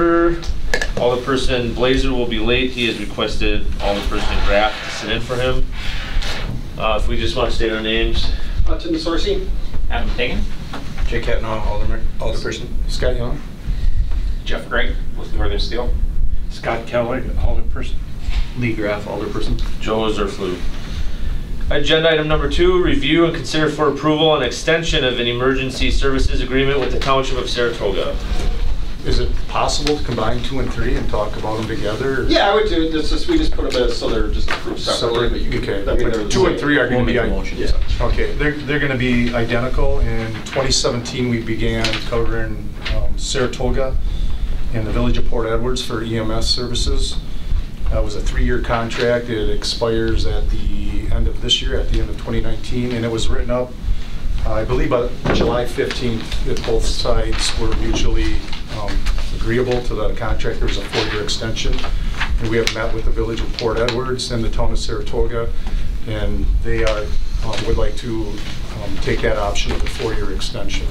order. Alderperson Blazer will be late. He has requested Alderperson Graff to sit in for him. If we just want to state our names. Tim DeSorcy. Adam Hagan. Jay Catnaugh, Alderperson. Scott Young. Jeff Gregg with Northern Steel. Scott Kellogg, Alderperson. Lee Graff, Alderperson. Joe Zerflu. Agenda item number 2, review and consider for approval an extension of an emergency services agreement with the Township of Saratoga. Is it possible to combine 2 and 3 and talk about them together? Yeah, I would do this. We just put them as so they're just approved separately. But you Okay. I mean, But 2 and 3 are going to be motions. Yeah. Okay. They're going to be identical. In 2017, we began covering Saratoga and the Village of Port Edwards for EMS services. It was a 3-year contract. It expires at the end of this year, at the end of 2019, and it was written up, I believe, by July 15th. That both sides were mutually agreeable to the contract. There was a 4-year extension, and we have met with the Village of Port Edwards and the Town of Saratoga, and they are would like to take that option of the 4-year extension.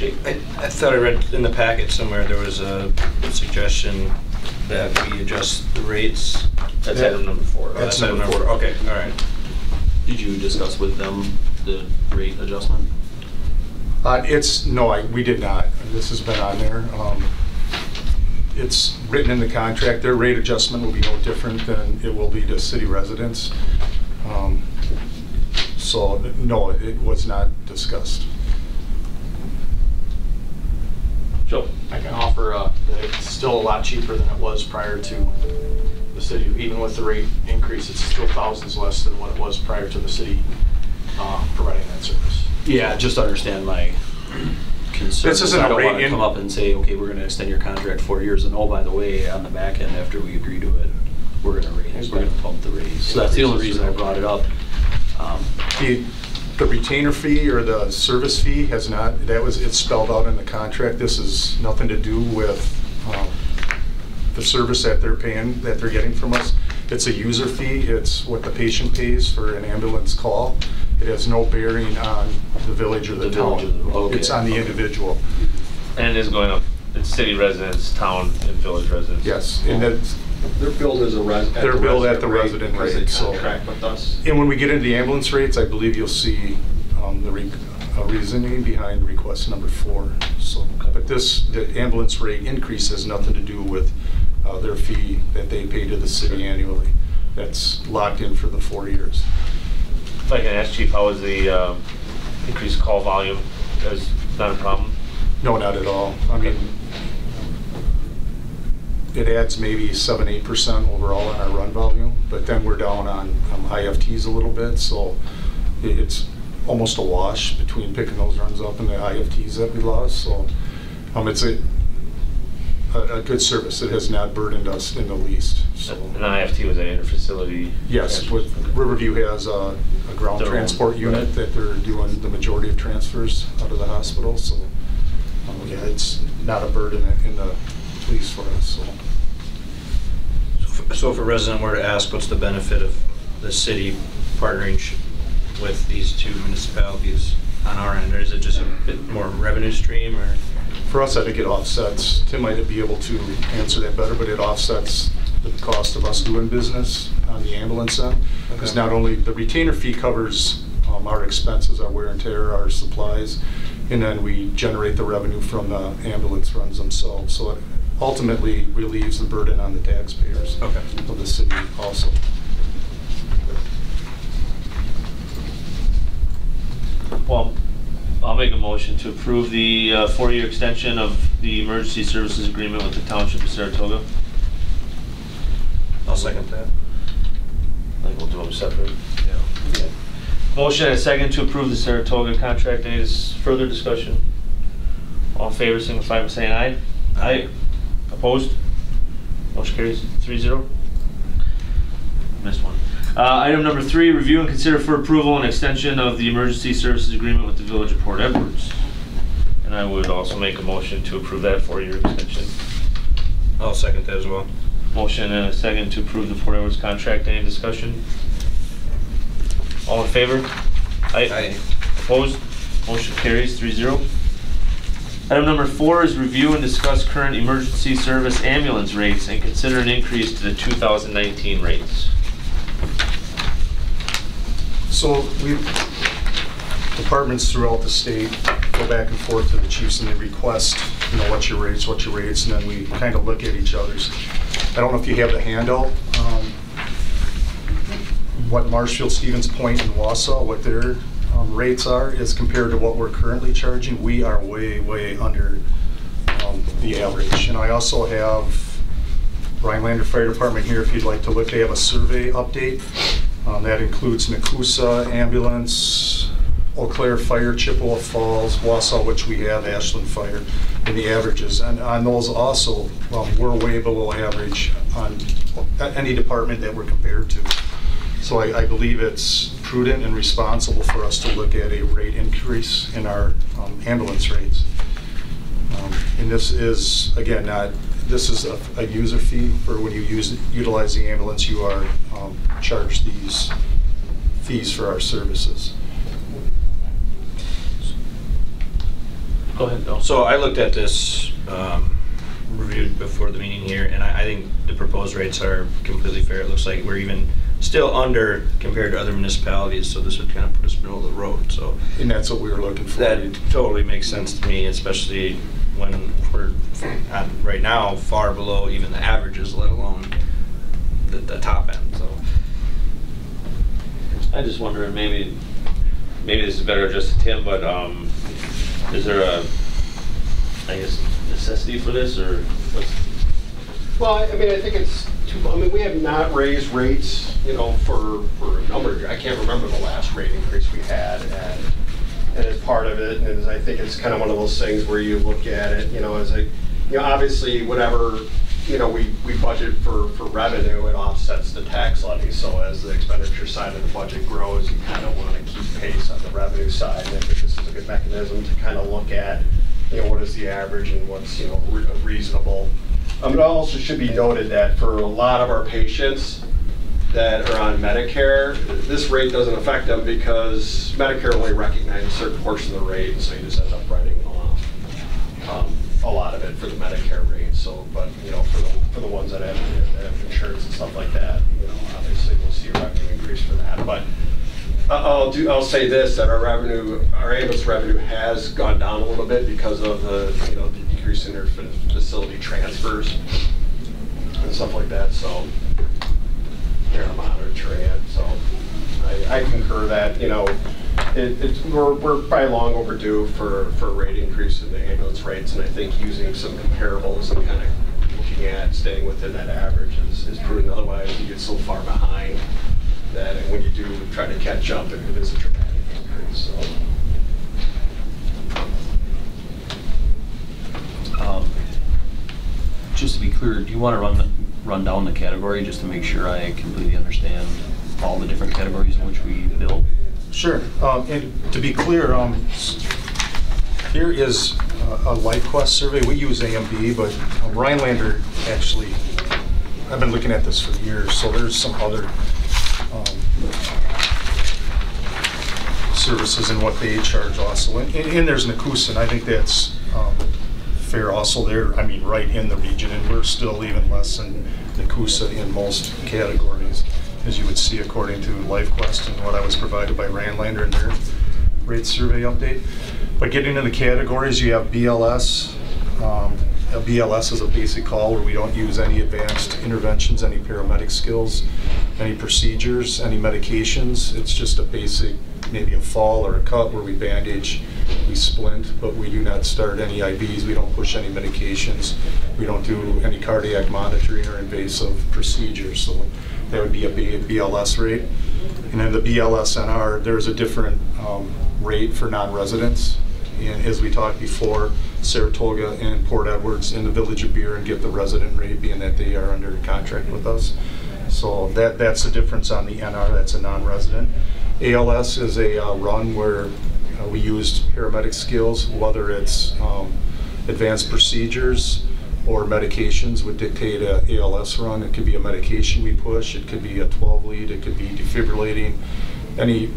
I thought I read in the packet somewhere there was a suggestion that we adjust the rates. That's item number 4. That's number 4. Okay, all right. Did you discuss with them the rate adjustment? We did not. This has been on there. It's written in the contract. Their rate adjustment will be no different than it will be to city residents. So no, it was not discussed. Joe. I can offer that it's still a lot cheaper than it was prior to the city. Even with the rate increase, it's still thousands less than what it was prior to the city providing that service. Yeah, just to understand my concern. This isn't I a don't rate want to come up and say, okay, we're going to extend your contract 4 years, and oh, by the way, on the back end, after we agree to it, we're going to raise, we're going to pump the raise. So that's the only reason I brought it up. The retainer fee or the service fee has not, it's spelled out in the contract. This is nothing to do with the service that they're paying, that they're getting from us. It's a user fee. It's what the patient pays for an ambulance call. It has no bearing on the village or the town. Okay. It's on the individual. And it is going up. It's city residents, town, and village residents. Yes, and that's, They're billed as a resident. They're billed at the resident rate, They so- contract with us. and when we get into the ambulance rates, I believe you'll see the reasoning behind request number 4. So, but the ambulance rate increase has nothing to do with their fee that they pay to the city annually. That's locked in for the 4 years. If I can ask Chief, how is the increased call volume? Is not a problem? No, not at all. I mean, it adds maybe 7-8% overall on our run volume, but then we're down on IFTs a little bit, so it's almost a wash between picking those runs up and the IFTs that we lost. So it's a good service. It has not burdened us in the least. So An IFT was at interfacility? yes, Riverview has a ground Their transport own, unit right. that they're doing the majority of transfers out of the hospital. So yeah, it's not a burden in the police for us. So if a resident were to ask, what's the benefit of the city partnering with these 2 municipalities on our end? Or is it just a bit more revenue stream? Or For us, I think it offsets. Tim might be able to answer that better, but it offsets the cost of us doing business on the ambulance end. Because not only the retainer fee covers our expenses, our wear and tear, our supplies, and then we generate the revenue from the ambulance runs themselves. So it ultimately relieves the burden on the taxpayers of the city also. Well, I'll make a motion to approve the 4-year extension of the emergency services agreement with the Township of Saratoga. I'll second that. I think we'll do them separate. Yeah. Okay. Motion and a second to approve the Saratoga contract. Any further discussion? All in favor, signify by saying aye. Aye. Opposed? Motion carries 3-0. Missed one. Item number 3, review and consider for approval an extension of the emergency services agreement with the Village of Port Edwards. And I would also make a motion to approve that 4-year extension. I'll second that as well. Motion and a second to approve the Port Edwards contract. Any discussion? All in favor? Aye. Aye. Opposed? Motion carries 3-0. Item number 4 is review and discuss current emergency service ambulance rates and consider an increase to the 2019 rates. So departments throughout the state go back and forth to the chiefs and they request, what's your rates, and then we kind of look at each other's. I don't know if you have the handout, what Marshfield, Stevens Point, and Wausau, what their rates are is compared to what we're currently charging. We are way, way under the average. And I also have Rhinelander Fire Department here if you'd like to look. They have a survey update. That includes Nakusa Ambulance, Eau Claire Fire, Chippewa Falls, Wausau, which we have, Ashland Fire, and the averages. And on those also, we're way below average on any department that we're compared to. So I believe it's prudent and responsible for us to look at a rate increase in our ambulance rates. And this is, again, this is a user fee for when you utilize the ambulance, you are charged these fees for our services. Go ahead, Bill. So I looked at this, reviewed before the meeting here, and I think the proposed rates are completely fair. It looks like we're even still under compared to other municipalities, so this would kind of put us middle of the road. So, And that's what we were looking for. that totally makes sense to me, especially when we're right now far below even the averages, let alone the top end. So I just wondering, maybe this is better addressed to Tim, but is there a, necessity for this, or what's? Well, I mean, I think it's we have not raised rates, for a number of years. I can't remember the last rate increase we had, and as part of it, and I think it's kind of one of those things where you look at it, as obviously whatever, we budget for revenue, it offsets the tax levy. So as the expenditure side of the budget grows, you kind of want to keep pace on the revenue side. And I think this is a good mechanism to kind of look at, what is the average and what's, reasonable. It also should be noted that for a lot of our patients that are on Medicare, this rate doesn't affect them because Medicare only recognizes a certain portion of the rate, and so you just end up writing off a lot of it for the Medicare rate. So, but for the ones that have insurance and stuff like that, obviously we'll see a revenue increase for that. But I'll say this, that our ambulance revenue has gone down a little bit because of the decrease in their facility transfers and stuff like that. So they're monitoring it. So I concur that we're probably long overdue for a rate increase in the ambulance rates, and I think using some comparables and kind of looking at staying within that average is prudent. Otherwise, you get so far behind that, and when you do try to catch up, it is a dramatic increase. So. Just to be clear, do you want to run down the category just to make sure I completely understand all the different categories in which we bill? Sure. And to be clear, here is a LifeQuest survey. We use AMB, but Rhinelander actually, I've been looking at this for years, so there's some other services and what they charge also. And there's Nakusa, and I think that's fair also. They're, right in the region, and we're still even less than Nakusa in most categories, as you would see according to LifeQuest and what I was provided by Rhinelander in their rate survey update. But getting into the categories, you have BLS. A BLS is a basic call where we don't use any advanced interventions, any paramedic skills, any procedures, any medications. It's just a basic, maybe a fall or a cut where we bandage, we splint, but we do not start any IVs, we don't push any medications, we don't do any cardiac monitoring or invasive procedures. So that would be a BLS rate. And then the BLS-NR, there's a different rate for non-residents. And as we talked before, Saratoga and Port Edwards in the Village of Beer and get the resident rate, being that they are under contract with us. So that's the difference on the NR, that's a non-resident. ALS is a run where we used paramedic skills, whether it's advanced procedures or medications would dictate a ALS run. It could be a medication we push, it could be a 12 lead, it could be defibrillating, any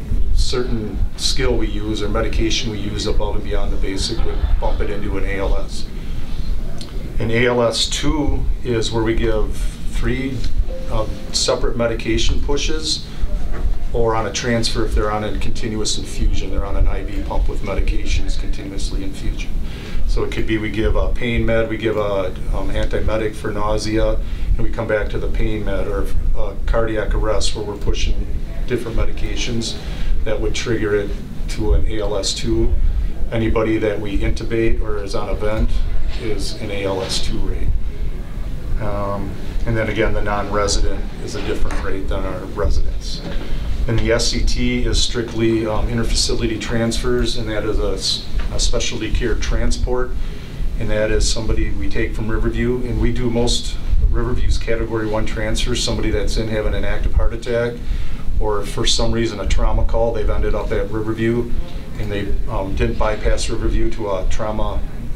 certain skill we use or medication we use above and beyond the basic would bump it into an ALS. An ALS 2 is where we give 3 separate medication pushes, or on a transfer if they're on a continuous infusion, they're on an IV pump with medications continuously infused. So it could be we give a pain med, we give a antiemetic for nausea, and we come back to the pain med, or cardiac arrest where we're pushing different medications that would trigger it to an ALS2. Anybody that we intubate or is on a vent is an ALS2 rate. And then again, the non-resident is a different rate than our residents. And the SCT is strictly interfacility transfers, and that is a specialty care transport. And that is somebody we take from Riverview, and we do most Riverview's Category 1 transfers, somebody that's in having an active heart attack, or for some reason a trauma call, they've ended up at Riverview, and they didn't bypass Riverview to a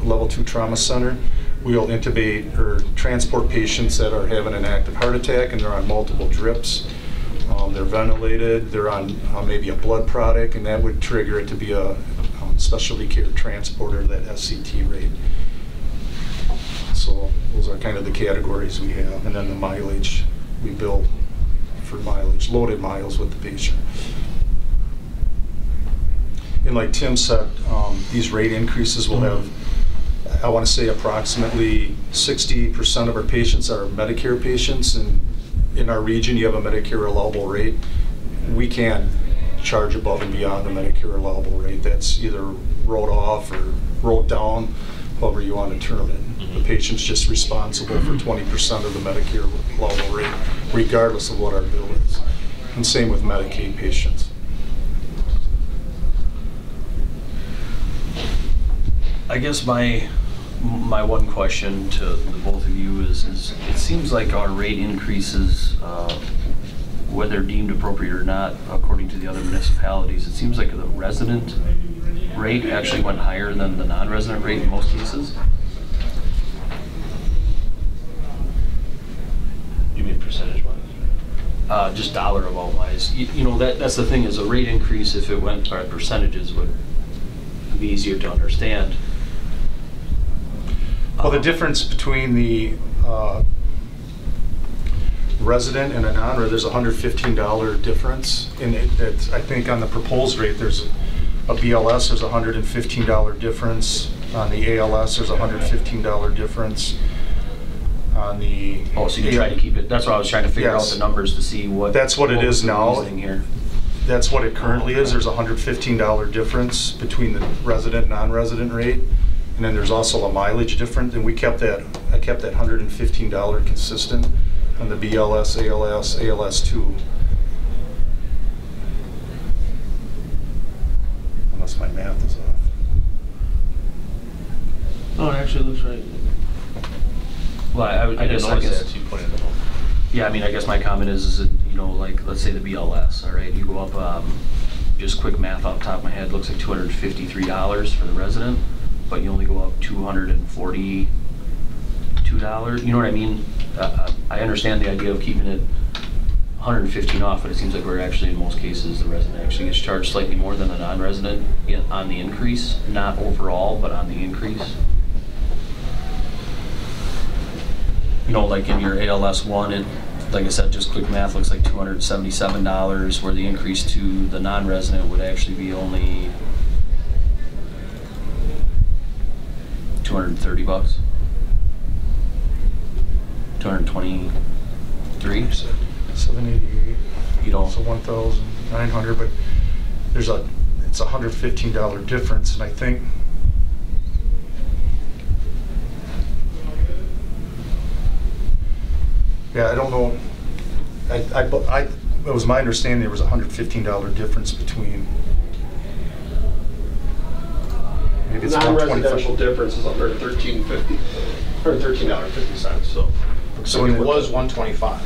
level 2 trauma center. We'll intubate or transport patients that are having an active heart attack and they're on multiple drips. They're ventilated, they're on maybe a blood product, and that would trigger it to be a specialty care transporter, that SCT rate. So those are kind of the categories we have. And then the mileage, we bill for mileage, loaded miles with the patient. And like Tim said, these rate increases will have, I want to say approximately 60% of our patients are Medicare patients, and in our region you have a Medicare allowable rate. We can't charge above and beyond the Medicare allowable rate. That's either wrote off or wrote down, however you want to term it. The patient's just responsible for 20% of the Medicare allowable rate, regardless of what our bill is. And same with Medicaid patients. I guess my one question to the both of you is it seems like our rate increases, whether deemed appropriate or not, according to the other municipalities, it seems like the resident rate actually went higher than the non-resident rate in most cases. You mean percentage-wise? Just dollar amount wise. You know, that's the thing, is a rate increase, if it went by percentages, would be easier to understand. Well, the difference between the resident and a non-resident, there's a $115 difference. And I think on the proposed rate, there's a BLS, there's a $115 difference. On the ALS, there's a $115 difference. On the Oh, so you try to keep it, that's what I was trying to figure Yes. out the numbers to see what. That's what it is we're now. using here. That's what it currently is. There's a $115 difference between the resident and non-resident rate. And then there's also a mileage difference, and I kept that $115 consistent on the BLS, ALS, ALS2. Unless my math is off. No, it actually looks right. Well, I didn't notice that, so you pointed it out. Yeah, I mean, I guess my comment is that, you know, like, let's say the BLS, all right, you go up, just quick math off the top of my head, looks like $253 for the resident, but you only go up $242. You know what I mean? I understand the idea of keeping it 115 off, but it seems like we're actually, in most cases, the resident actually gets charged slightly more than the non-resident on the increase, not overall, but on the increase. You know, like in your ALS 1, it, like I said, just quick math, looks like $277, where the increase to the non-resident would actually be only $230. 223. 788. You know, So 1,900, but it's a $115 difference, and I think yeah, I don't know. It was my understanding there was a $115 difference between. Maybe it's Non-residential difference is $113.50, $113.50. So it was $125.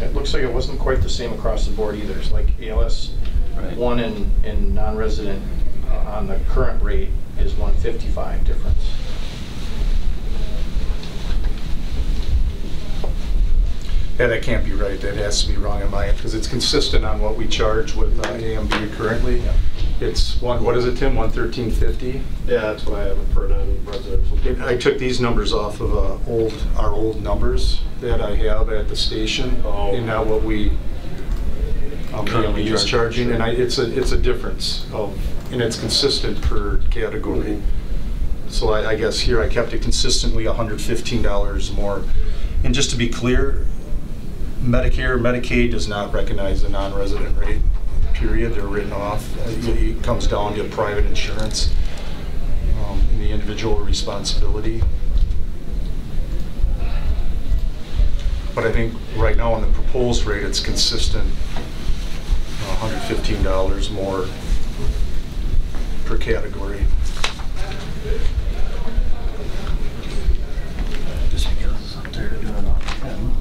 It looks like it wasn't quite the same across the board either. It's like ALS Right. 1 in non-resident on the current rate is $155 difference. Yeah, that can't be right. That has to be wrong on my end, because it's consistent on what we charge with AMB currently. It's what is it, Tim? 113.50. Yeah, that's what I have for non-residential. I took these numbers off of our old numbers that I have at the station, and not what we currently is charging, and it's a difference and it's consistent per category. So I guess here I kept it consistently $115 more. And just to be clear, Medicare, Medicaid does not recognize the non-resident rate, period. They're written off. It comes down to private insurance and the individual responsibility. But I think right now on the proposed rate, it's consistent, $115 more per category. Just because they're doing it on 10.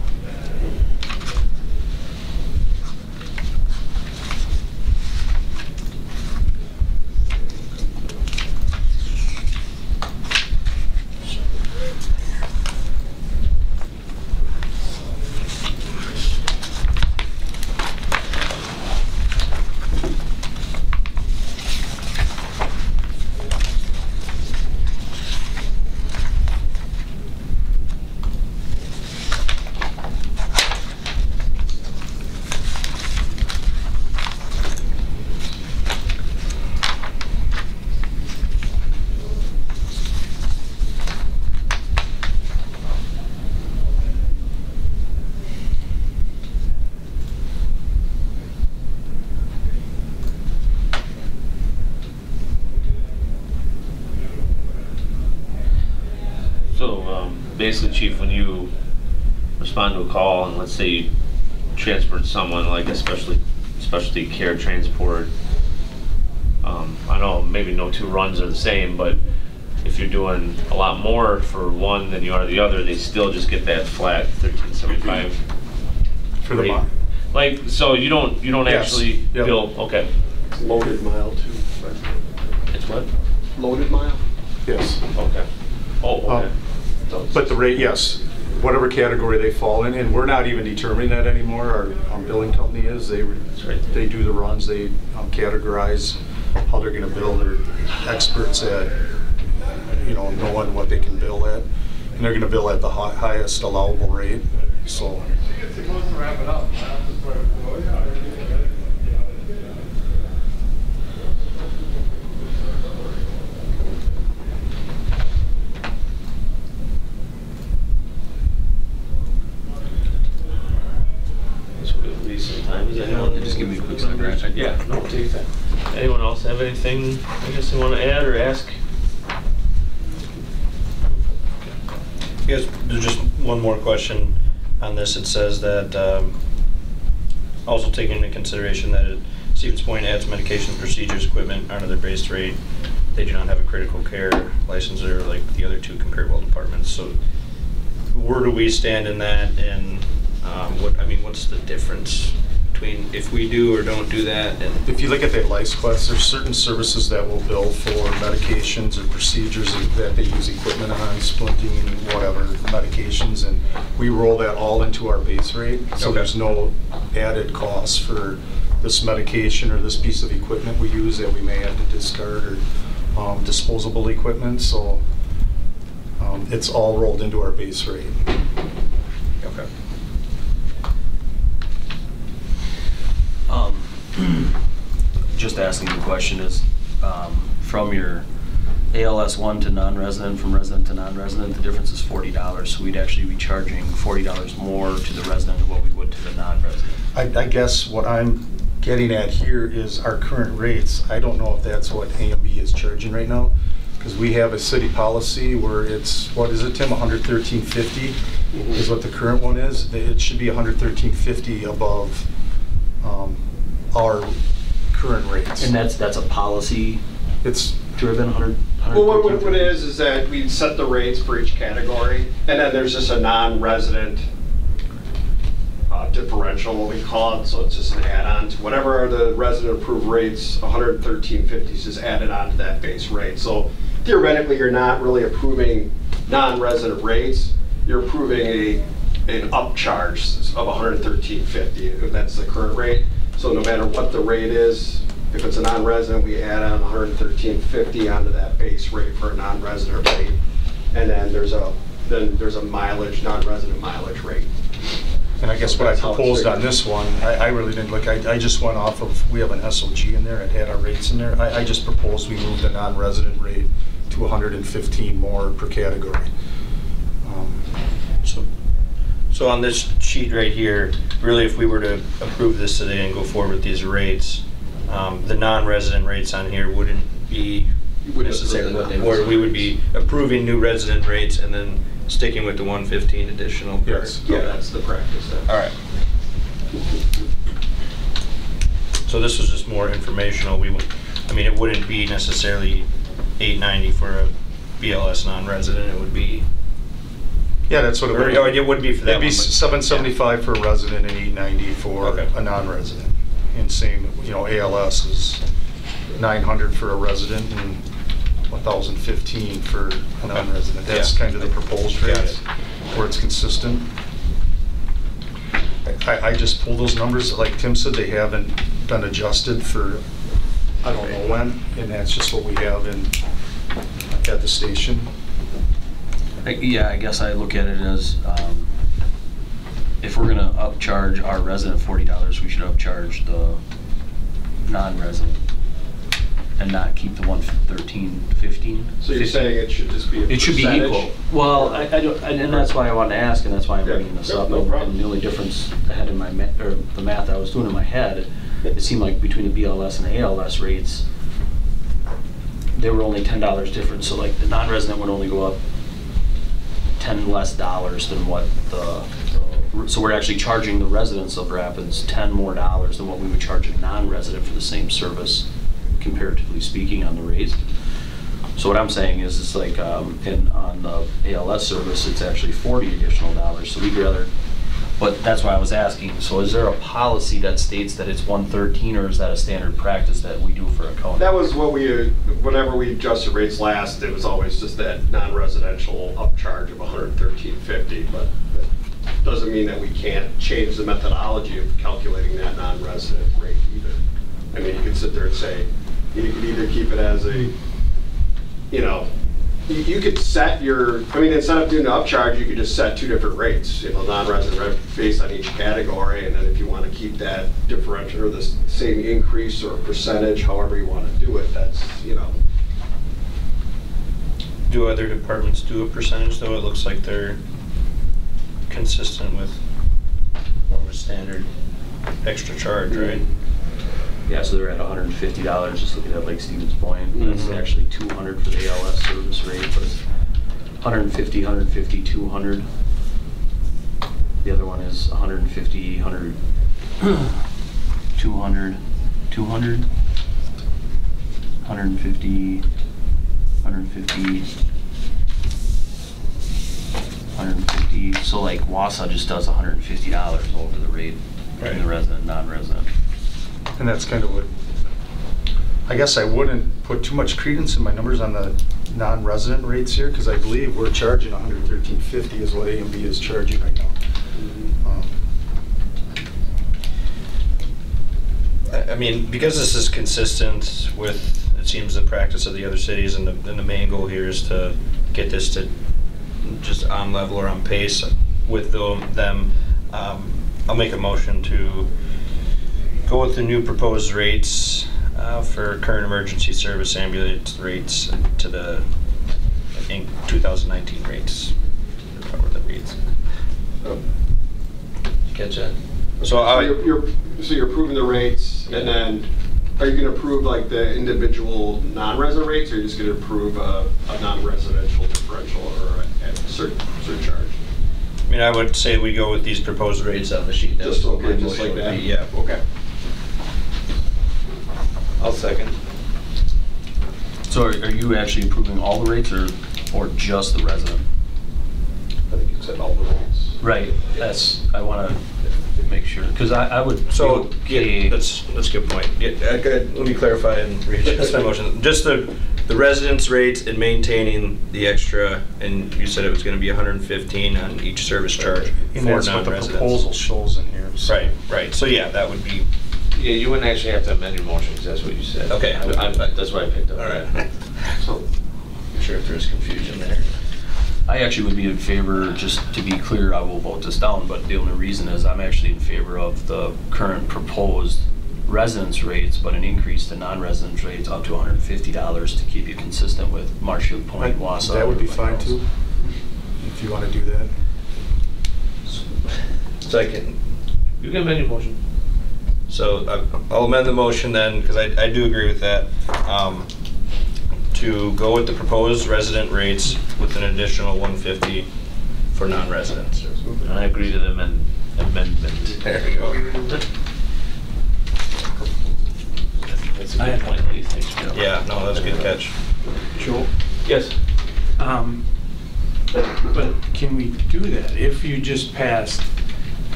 Basically, Chief, when you respond to a call and let's say you transport someone like a specialty care transport, I know maybe no two runs are the same, but if you're doing a lot more for one than you are the other, they still just get that flat $13.75 For the rate. month. Like, so you don't Yes. actually Yep. bill. Okay. It's loaded mile too. Right? It's what? Loaded mile? Yes. Okay. Oh, okay. But the rate, yes, whatever category they fall in, and we're not even determining that anymore. Our billing company is. That's right. They do the runs. They categorize how they're going to bill. They're experts at, knowing what they can bill at, and they're going to bill at the highest allowable rate. So. Just give me a quick second. Right? Yeah, no, take your time. Anyone else have anything I guess they want to add or ask? Yes, there's just one more question on this. It says that also taking into consideration that Stevens Point adds medication procedures equipment under their base rate. They do not have a critical care license or like the other two comparable departments. So where do we stand in that, and what's the difference between if we do or don't do that? And If you look at that license class, there's certain services that will bill for medications or procedures that they use equipment on, splinting, whatever, medications, and we roll that all into our base rate. So Okay. there's no added cost for this medication or this piece of equipment we use that we may have to discard, or disposable equipment. So it's all rolled into our base rate. okay. Just asking the question is, from your ALS 1 to non-resident, from resident to non-resident, the difference is $40. So we'd actually be charging $40 more to the resident than what we would to the non-resident. I guess what I'm getting at here is our current rates. I don't know if that's what AMB is charging right now, because we have a city policy where it's, what is it, Tim, $113.50 is what the current one is. It should be $113.50 above our current rates. And that's a policy It's, driven 100. Well, what it is that we set the rates for each category, and then there's just a non-resident differential, what we call it. So it's just an add-on to whatever are the resident approved rates. $113.50 is just added on to that base rate. So theoretically, you're not really approving non-resident rates. You're approving a an upcharge of $113.50. That's the current rate. So no matter what the rate is, if it's a non-resident, we add on $113.50 onto that base rate for a non-resident rate. And then there's a mileage, non-resident mileage rate. And I guess what I That's how it's proposed on figured. this one, I really didn't look, I just went off of, we have an SOG in there, it had our rates in there. I just proposed we move the non-resident rate to 115 more per category. So on this sheet right here, really if we were to approve this today and go forward with these rates, the non-resident rates on here wouldn't be You wouldn't necessarily approve what the they were. We non-resident would be approving new resident rates and then sticking with the 115 additional. per- Yes. Yeah, that's the practice. All right. So this was just more informational. I mean, it wouldn't be necessarily $890 for a BLS non-resident. It would be, Yeah, that's what it would be. or it would be for that It'd be one, but- $775 for a resident and $890 for Okay. a non-resident. And same, ALS is $900 for a resident and $1,015 for a non-resident. That's Yeah. kind of the proposed Got rates, it. where it's consistent. I just pulled those numbers, like Tim said, they haven't been adjusted for, I don't know when, and that's just what we have at the station. Yeah, I guess I look at it as, if we're gonna upcharge our resident $40, we should upcharge the non-resident and not keep the 113.15. So you're saying it should just be a It should be percentage? equal. Well, I don't, and that's why I wanted to ask, and that's why I'm Yeah. bringing this Yep, up. no problem. And the only difference I had in my, or the math I was doing in my head, it seemed like between the BLS and the ALS rates, they were only $10 different. So like the non-resident would only go up $10 less than what so we're actually charging the residents of Rapids $10 more than what we would charge a non-resident for the same service, comparatively speaking, on the rates. So what I'm saying is, it's like, on the ALS service, it's actually $40 additional. So we'd rather, but that's why I was asking, so is there a policy that states that it's 113, or is that a standard practice that we do for a county? That was what whenever we adjusted rates last, it was always just that non-residential upcharge of $113.50, but that doesn't mean that we can't change the methodology of calculating that non-resident rate either. I mean, you could sit there and say, you could either keep it as a, you could set instead of doing the upcharge, you could just set two different rates, non-resident rate based on each category, and then if you want to keep that differential or the same increase or percentage, however you want to do it, that's, Do other departments do a percentage though? It looks like they're consistent with more of a standard extra charge, right? Yeah, so they're at $150, just looking at Lake Stevens Point. That's Mhm. actually $200 for the ALS service rate, but it's $150, $150, $200. The other one is $150, $100, $200, $200, $150, $150, $150. So like Wausau just does $150 over the rate between the Right. resident and non-resident. And that's kind of what, I guess I wouldn't put too much credence in my numbers on the non-resident rates here, because I believe we're charging $113.50 is what A&B is charging right now. I mean, because this is consistent with, it seems, the practice of the other cities, and the main goal here is to get this to just on level or on pace with them, I'll make a motion to go with the new proposed rates for current emergency service ambulance rates to the, I think, 2019 rates. Cover the rates. Catch that? so you're approving the rates, and then are you going to approve like the individual non-resident rates, or are you just going to approve a non-residential differential or a surcharge? I mean, I would say we go with these proposed rates on the sheet. That Just was what my okay, just motion like would that? be, yeah. Okay. I'll second. So are you actually approving all the rates, or just the resident? I think you said all the rates. Right, that's, I want to make sure, because I would. So, be okay- yeah, that's a good point. Yeah, good. Let me clarify and readjust my motion. Just the the residence rates and maintaining the extra, and you said it was gonna be 115 on each service charge And for that's what the non-residents. proposal shows in here. so- Right, so yeah, that would be, Yeah, you wouldn't actually have to amend your motion, because that's what you said. Okay. That's why I picked up. all on right. that. So, I'm sure if there's confusion there. I actually would be in favor, just to be clear, I will vote this down, but the only reason is I'm actually in favor of the current proposed residence rates, but an increase to non-residence rates up to $150 to keep you consistent with Marshfield Point, Wausau. That would be everybody fine else. too, if you want to do that. Second. You can amend your motion. So I'll amend the motion then, because I do agree with that, to go with the proposed resident rates with an additional 150 for non-residents. And I agree to the amendment. There we go. That's a good point, Lee. Thanks, Joe. Yeah, no, that's a good catch. Joel, Yes. but can we do that if you just passed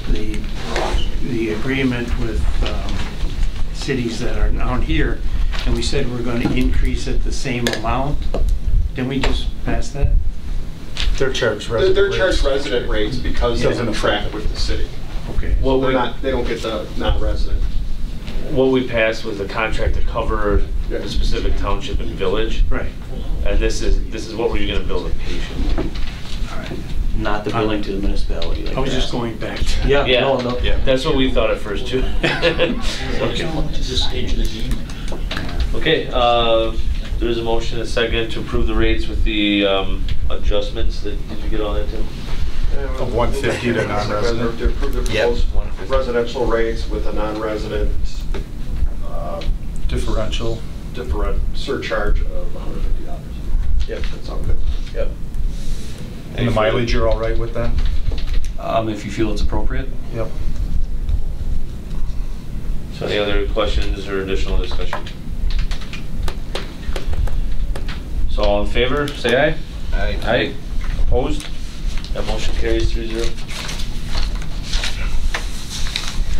the agreement with cities that are down here, and we said we're going to increase it the same amount? Didn't we just pass that? They're charged resident They're rates. charged resident rates because they Doesn't contract affect- with the city. Okay. Well, They're not, they don't get the non-resident. what we passed was a contract to cover the specific township and village. Right. And this is what were you gonna bill the patient? All right. Not the billing to the municipality. like I was that. just going back to. Yeah, Yeah. no, no. Yeah. That's what we thought at first too. Okay, there's a motion, a second, to approve the rates with the adjustments. Did you get all that, Tim? Of 150 to non-resident? To approve the Yep. proposed residential rates with a non-resident Differential. different surcharge of $150. Yep, that sounds good. Yep. And the mileage you're all right with then? If you feel it's appropriate. Yep. So any other questions or additional discussion? So all in favor, say aye. Aye. Opposed? That motion carries 3-0.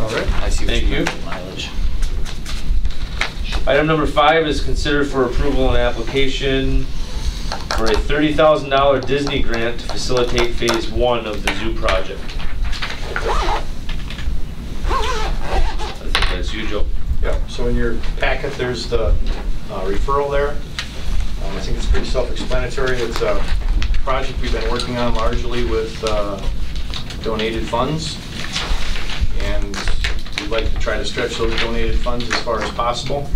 All right. I see what Thank you you. meant with mileage. Item number 5 is considered for approval an application for a $30,000 Disney grant to facilitate phase 1 of the zoo project. I think that's you, Joe. Yep, so in your packet, there's the referral there. I think it's pretty self-explanatory. It's a project we've been working on largely with donated funds. And we'd like to try to stretch those donated funds as far as possible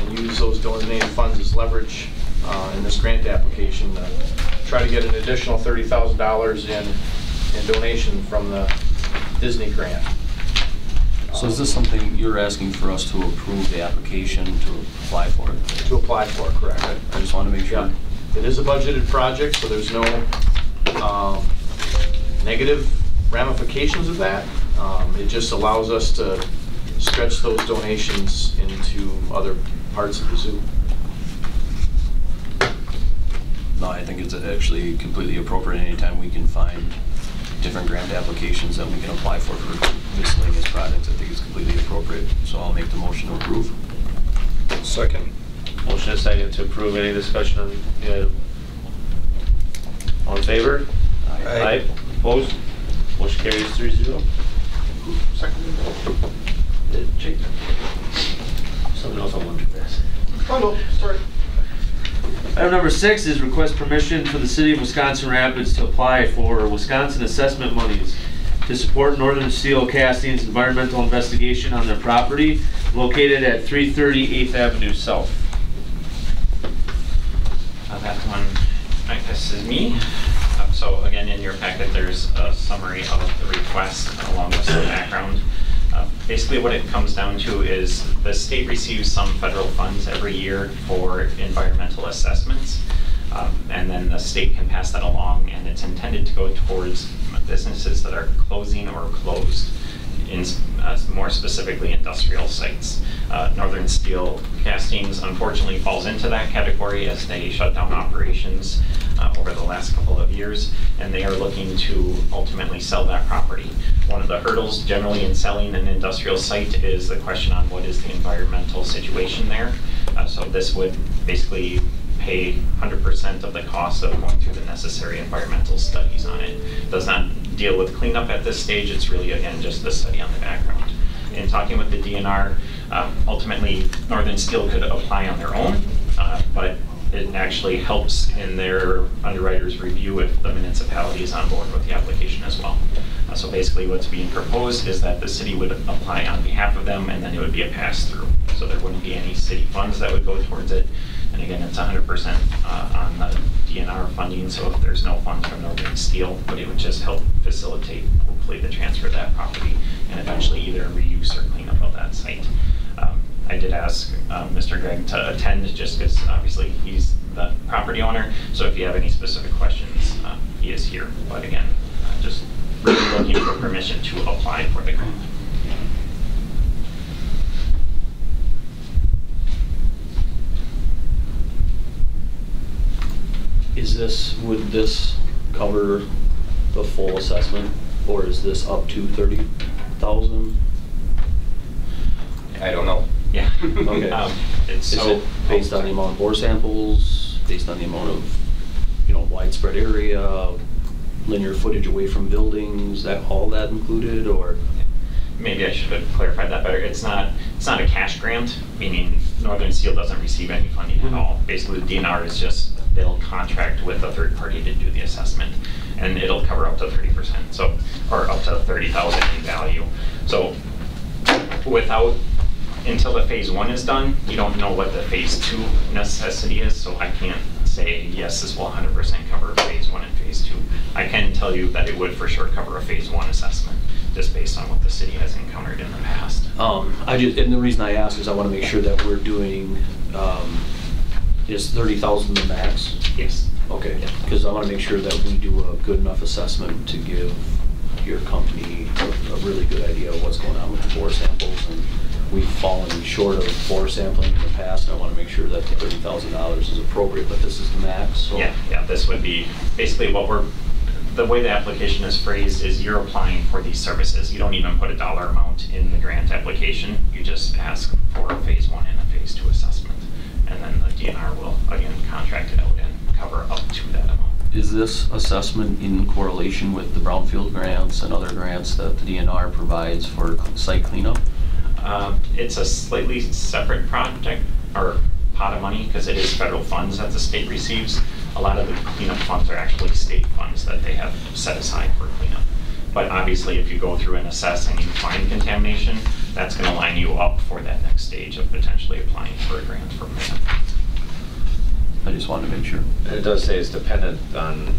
and use those donated funds as leverage in this grant application to try to get an additional $30,000 in donation from the Disney grant. So is this something you're asking for us to approve the application to apply for it? To apply for, correct? I just want to make sure. Yeah. It is a budgeted project, so there's no negative ramifications of that. It just allows us to stretch those donations into other parts of the zoo. No, I think it's actually completely appropriate anytime we can find different grant applications that we can apply for miscellaneous projects. I think it's completely appropriate. So I'll make the motion to approve. Second. Motion and second to approve. Any discussion on the item? All in favor? Aye. Opposed? Motion carries 3-0. Jake. Something else I wanted to ask. Oh, no, sorry. Item number 6 is request permission for the City of Wisconsin Rapids to apply for Wisconsin assessment monies to support Northern Steel Casting's environmental investigation on their property located at 330 8th Avenue South. That one, I guess, is me. So again, in your packet, there's a summary of the request along with some background. Basically what it comes down to is the state receives some federal funds every year for environmental assessments. And then the state can pass that along, and it's intended to go towards businesses that are closing or closed, in more specifically industrial sites. Northern Steel Castings unfortunately falls into that category as they shut down operations over the last couple of years, and they are looking to ultimately sell that property. One of the hurdles generally in selling an industrial site is the question on what is the environmental situation there. So this would basically pay 100% of the cost of going through the necessary environmental studies on it. Does not deal with cleanup at this stage. It's really, again, just the study on the background. In talking with the DNR, ultimately Northern Steel could apply on their own, but it actually helps in their underwriter's review if the municipality is on board with the application as well. So basically what's being proposed is that the city would apply on behalf of them, and then it would be a pass-through. So there wouldn't be any city funds that would go towards it. And again, it's 100% on the DNR funding, so if there's no funds from Northern Steel, but it would just help facilitate, hopefully, the transfer of that property and eventually either reuse or cleanup of that site. I did ask Mr. Gregg to attend just because obviously he's the property owner. So if you have any specific questions, he is here. But again, just really looking for permission to apply for the grant. Would this cover the full assessment, or is this up to 30,000? I don't know. Yeah. Okay. It's Is it based on the amount of bore samples, based on the amount of, widespread area, linear footage away from buildings, all that included, or? Maybe I should have clarified that better. It's not a cash grant, meaning Northern Steel doesn't receive any funding at all. Basically, the DNR is just, they'll contract with a third party to do the assessment, and it'll cover up to 30%, so, or up to 30,000 in value. So until the phase 1 is done, you don't know what the phase 2 necessity is, so I can't say, yes, this will 100% cover phase 1 and phase 2. I can tell you that it would for sure cover a phase 1 assessment, just based on what the city has encountered in the past. And the reason I ask is I want to make sure that we're doing, is 30,000 the max? Yes. Okay, because I want to make sure that we do a good enough assessment to give your company a really good idea of what's going on with the bore samples. And we've fallen short of bore sampling in the past, and I want to make sure that the $30,000 is appropriate, but this is the max. So. Yeah, this would be basically the way the application is phrased is you're applying for these services. You don't even put a dollar amount in the grant application. You just ask for a phase 1 and a phase 2 assessment. And then the DNR will, again, contract it out and cover up to that amount. Is this assessment in correlation with the brownfield grants and other grants that the DNR provides for site cleanup? It's a slightly separate project or pot of money because it is federal funds that the state receives. A lot of the cleanup funds are actually state funds that they have set aside for cleanup. But obviously, if you go through and assess and you find contamination, that's going to line you up for that next stage of potentially applying for a grant for cleanup. I just wanted to make sure. And it does say it's dependent on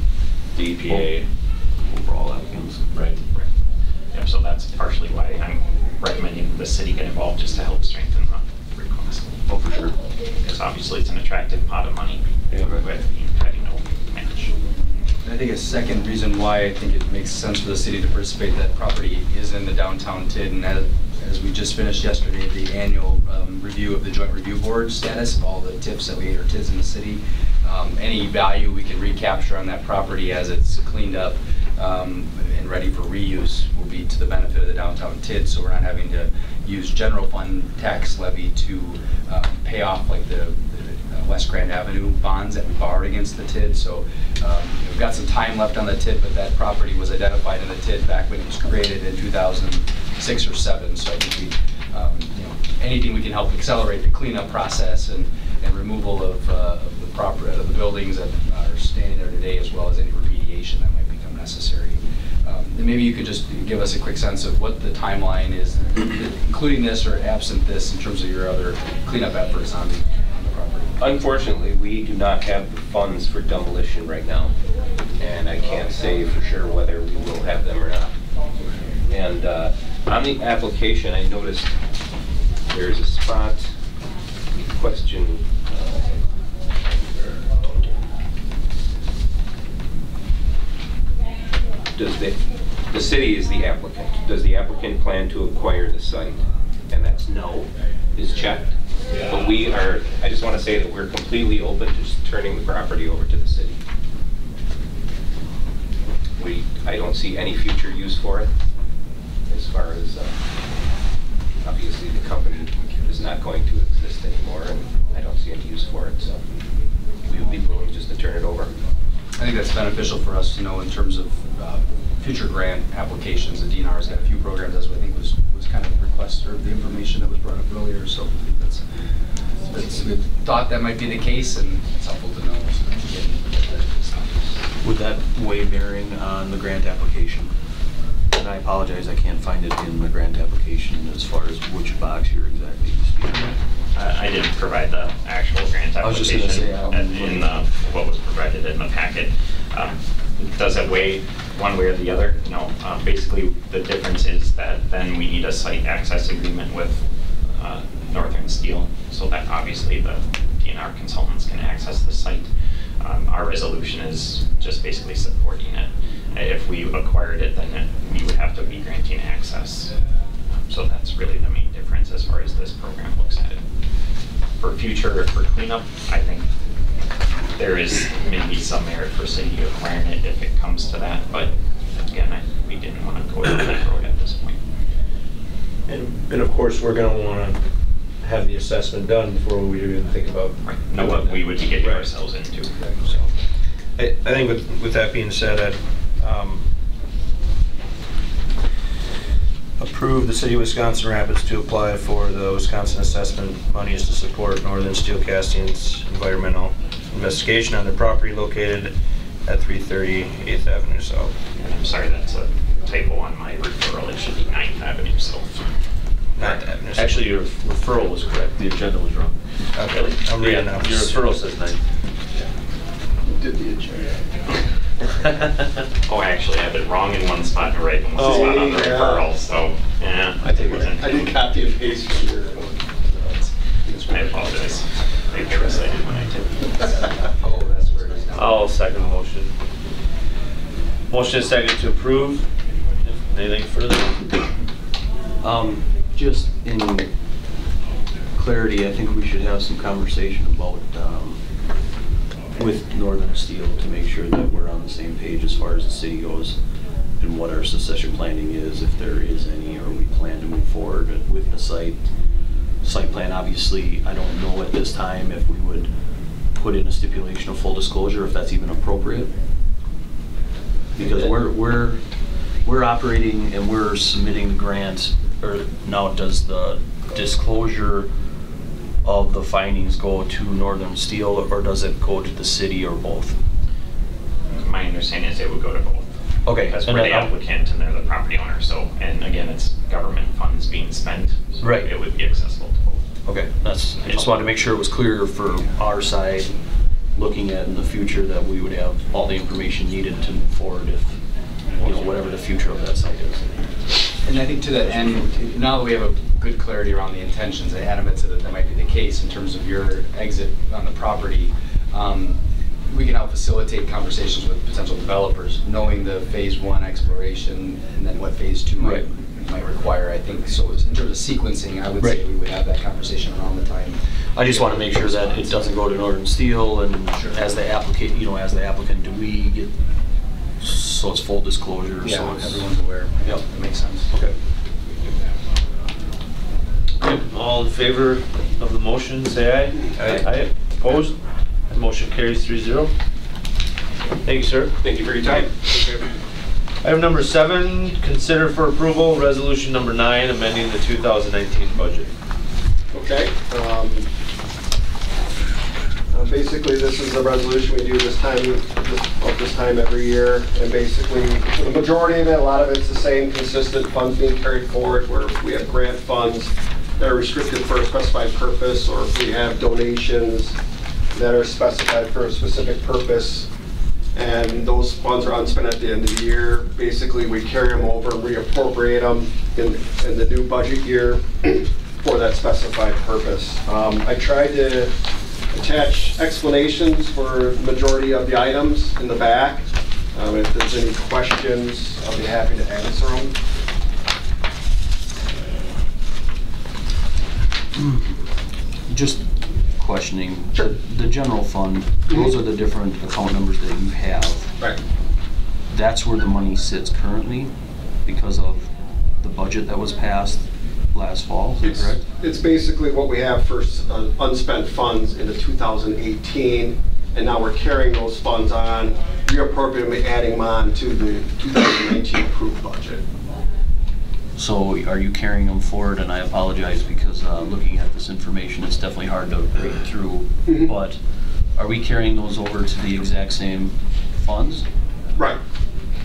the EPA. Overall applicants. Right. Yep, so that's partially why I'm recommending the city get involved, just to help strengthen the request. Oh, for sure. Because obviously it's an attractive pot of money with having no match. I think a second reason why I think it makes sense for the city to participate, that property is in the downtown TID, and as we just finished yesterday, the annual review of the Joint Review Board status of all the TIFs that we ate or TIDs in the city. Any value we can recapture on that property as it's cleaned up and ready for reuse will be to the benefit of the downtown TID, so we're not having to use general fund tax levy to pay off like the West Grand Avenue bonds that we borrowed against the TID. So we've got some time left on the TID, but that property was identified in the TID back when it was created in 2006 or 7. So I think we, anything we can help accelerate the cleanup process and removal of the buildings that are standing there today, as well as any remediation that might become necessary. And maybe you could just give us a quick sense of what the timeline is, including this or absent this, in terms of your other cleanup efforts on the property. Unfortunately, we do not have the funds for demolition right now, and I can't say for sure whether we will have them or not. And on the application, I noticed there's a spot, question, does the city is the applicant. Does the applicant plan to acquire the site? And that's no, is checked. But I just want to say that we're completely open to just turning the property over to the city. I don't see any future use for it, as far as, obviously the company is not going to exist anymore, and I don't see any use for it, so. we would be willing just to turn it over. I think that's beneficial for us to know in terms of future grant applications. The DNR has got a few programs, as I think was kind of the request or the information that was brought up earlier. So I think we thought that might be the case, and it's helpful to know. Would that weigh bearing on the grant application? And I apologize, I can't find it in the grant application as far as which box you're exactly speaking of. I didn't provide the actual grant I was just gonna application say, in what was provided in the packet. Does it weigh one way or the other? No. Basically, the difference is that then we need a site access agreement with Northern Steel, so that obviously the DNR consultants can access the site. Our resolution is just basically supporting it. If we acquired it, then we would have to be granting access. So that's really the main difference as far as this program looks at it. For cleanup, I think there is maybe some merit for city acquiring it if it comes to that, but again, we didn't want to go down that road at this point. And of course, we're going to want to have the assessment done before we even think about Know what we would be getting ourselves into. So, I think with that being said, I'd approve the City of Wisconsin Rapids to apply for the Wisconsin assessment monies to support Northern Steel Casting's environmental investigation on their property located at 330 8th Avenue South. And I'm sorry, that's a typo on my referral. It should be 9th Avenue South. 9th Avenue South. Actually, your referral was correct, the agenda was wrong. Okay, I'm reading now. Your referral says 9. Did the agenda. Oh, actually, I have it wrong in one spot and right in one Oh, spot on the yeah. referral, so, yeah. I take it. I did copy and paste from your. I apologize. I trust I did when I did. Oh, that's where it is now. I'll second the motion. Motion is second to approve. Anything further? Just in clarity, I think we should have some conversation about with Northern Steel to make sure that we're on the same page as far as the city goes and what our succession planning is, if there is any, or we plan to move forward with the site plan. Obviously, I don't know at this time if we would put in a stipulation of full disclosure, if that's even appropriate. Because we're operating and we're submitting the grant, or now does the disclosure of the findings go to Northern Steel, or does it go to the city, or both? My understanding is it would go to both. Okay. Because and we're the then applicant and they're the property owner, so, and again, it's government funds being spent. So Right. it would be accessible to both. Okay, I just wanted to make sure it was clear for our side, looking at in the future, that we would have all the information needed to move forward if, whatever the future of that site is. And I think to that end, now that we have a good clarity around the intentions, and Adam had said that might be the case in terms of your exit on the property, we can help facilitate conversations with potential developers, knowing the phase 1 exploration and then what phase 2 might require, I think. So in terms of sequencing, I would say we would have that conversation around the time. I just want to make sure that it doesn't go to Northern Steel, and as the applicant, do we get, so it's full disclosure? Yeah, so it's- everyone's aware. Yep. That makes sense. Okay. All in favor of the motion, say aye. Aye. Opposed? The motion carries 3-0. Thank you, sir. Thank you for your time. Item number 7, consider for approval resolution number 9, amending the 2019 budget. Okay. Basically, this is a resolution we do this time every year, and basically, for the majority of it, a lot of it's the same, consistent funds being carried forward, where we have grant funds that are restricted for a specified purpose, or if we have donations that are specified for a specific purpose, and those funds are unspent at the end of the year. Basically, we carry them over and reappropriate them in the new budget year for that specified purpose. I tried to attach explanations for the majority of the items in the back. If there's any questions, I'll be happy to answer them. Just questioning, the general fund, those are the different account numbers that you have. Right. That's where the money sits currently because of the budget that was passed last fall, is that correct? It's basically what we have for unspent funds in the 2018 and now we're carrying those funds on, reappropriately adding them on to the 2019 approved budget. So are you carrying them forward? And I apologize because looking at this information, it's definitely hard to read through. Mhm. But are we carrying those over to the exact same funds? Right.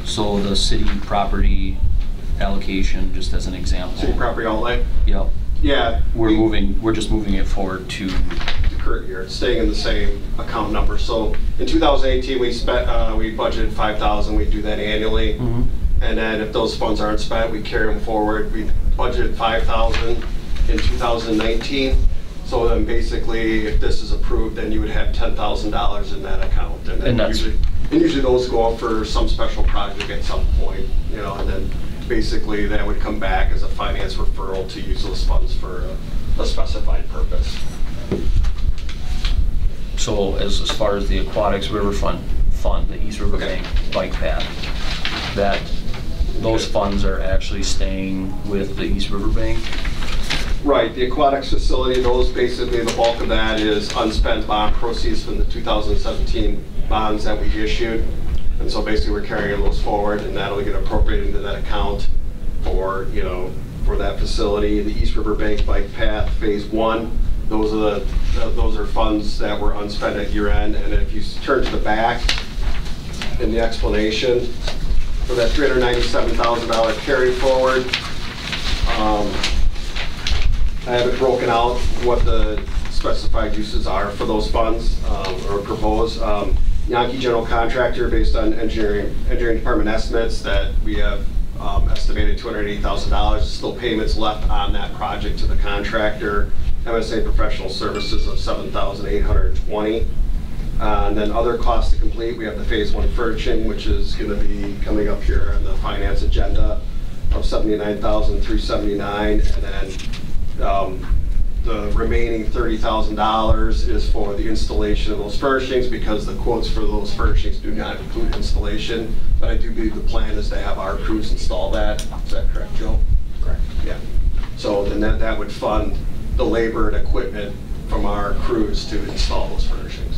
So the city property allocation, just as an example. City property outlay? Yep. Yeah. We're just moving it forward to, The current year, it's staying in the same account number. So in 2018, we budgeted 5,000, we do that annually. Mhm. And then if those funds aren't spent, we carry them forward. We budgeted 5,000 in 2019. So then basically, if this is approved, then you would have $10,000 in that account. And then And that's- usually those go out for some special project at some point, and then basically that would come back as a finance referral to use those funds for a specified purpose. so as far as the Aquatics River Fund, the East River Okay. Bank bike path, that those funds are actually staying with the East River Bank? Right, the aquatics facility, those basically, the bulk of that is unspent bond proceeds from the 2017 bonds that we issued. And so basically we're carrying those forward and that'll get appropriated into that account for, for that facility. The East River Bank Bike Path Phase 1, those are funds that were unspent at year end. And if you turn to the back in the explanation for that $397,000 carry forward, I have it broken out what the specified uses are for those funds or proposed. Yankee General Contractor, based on engineering department estimates that we have estimated $280,000. Still payments left on that project to the contractor. MSA Professional Services of $7,820. And then other costs to complete, we have the Phase 1 furnishing, which is going to be coming up here on the finance agenda of $79,379, and then the remaining $30,000 is for the installation of those furnishings, because the quotes for those furnishings do not include installation. But I do believe the plan is to have our crews install that. Is that correct, Joe? Correct. Yeah. So then that would fund the labor and equipment from our crews to install those furnishings.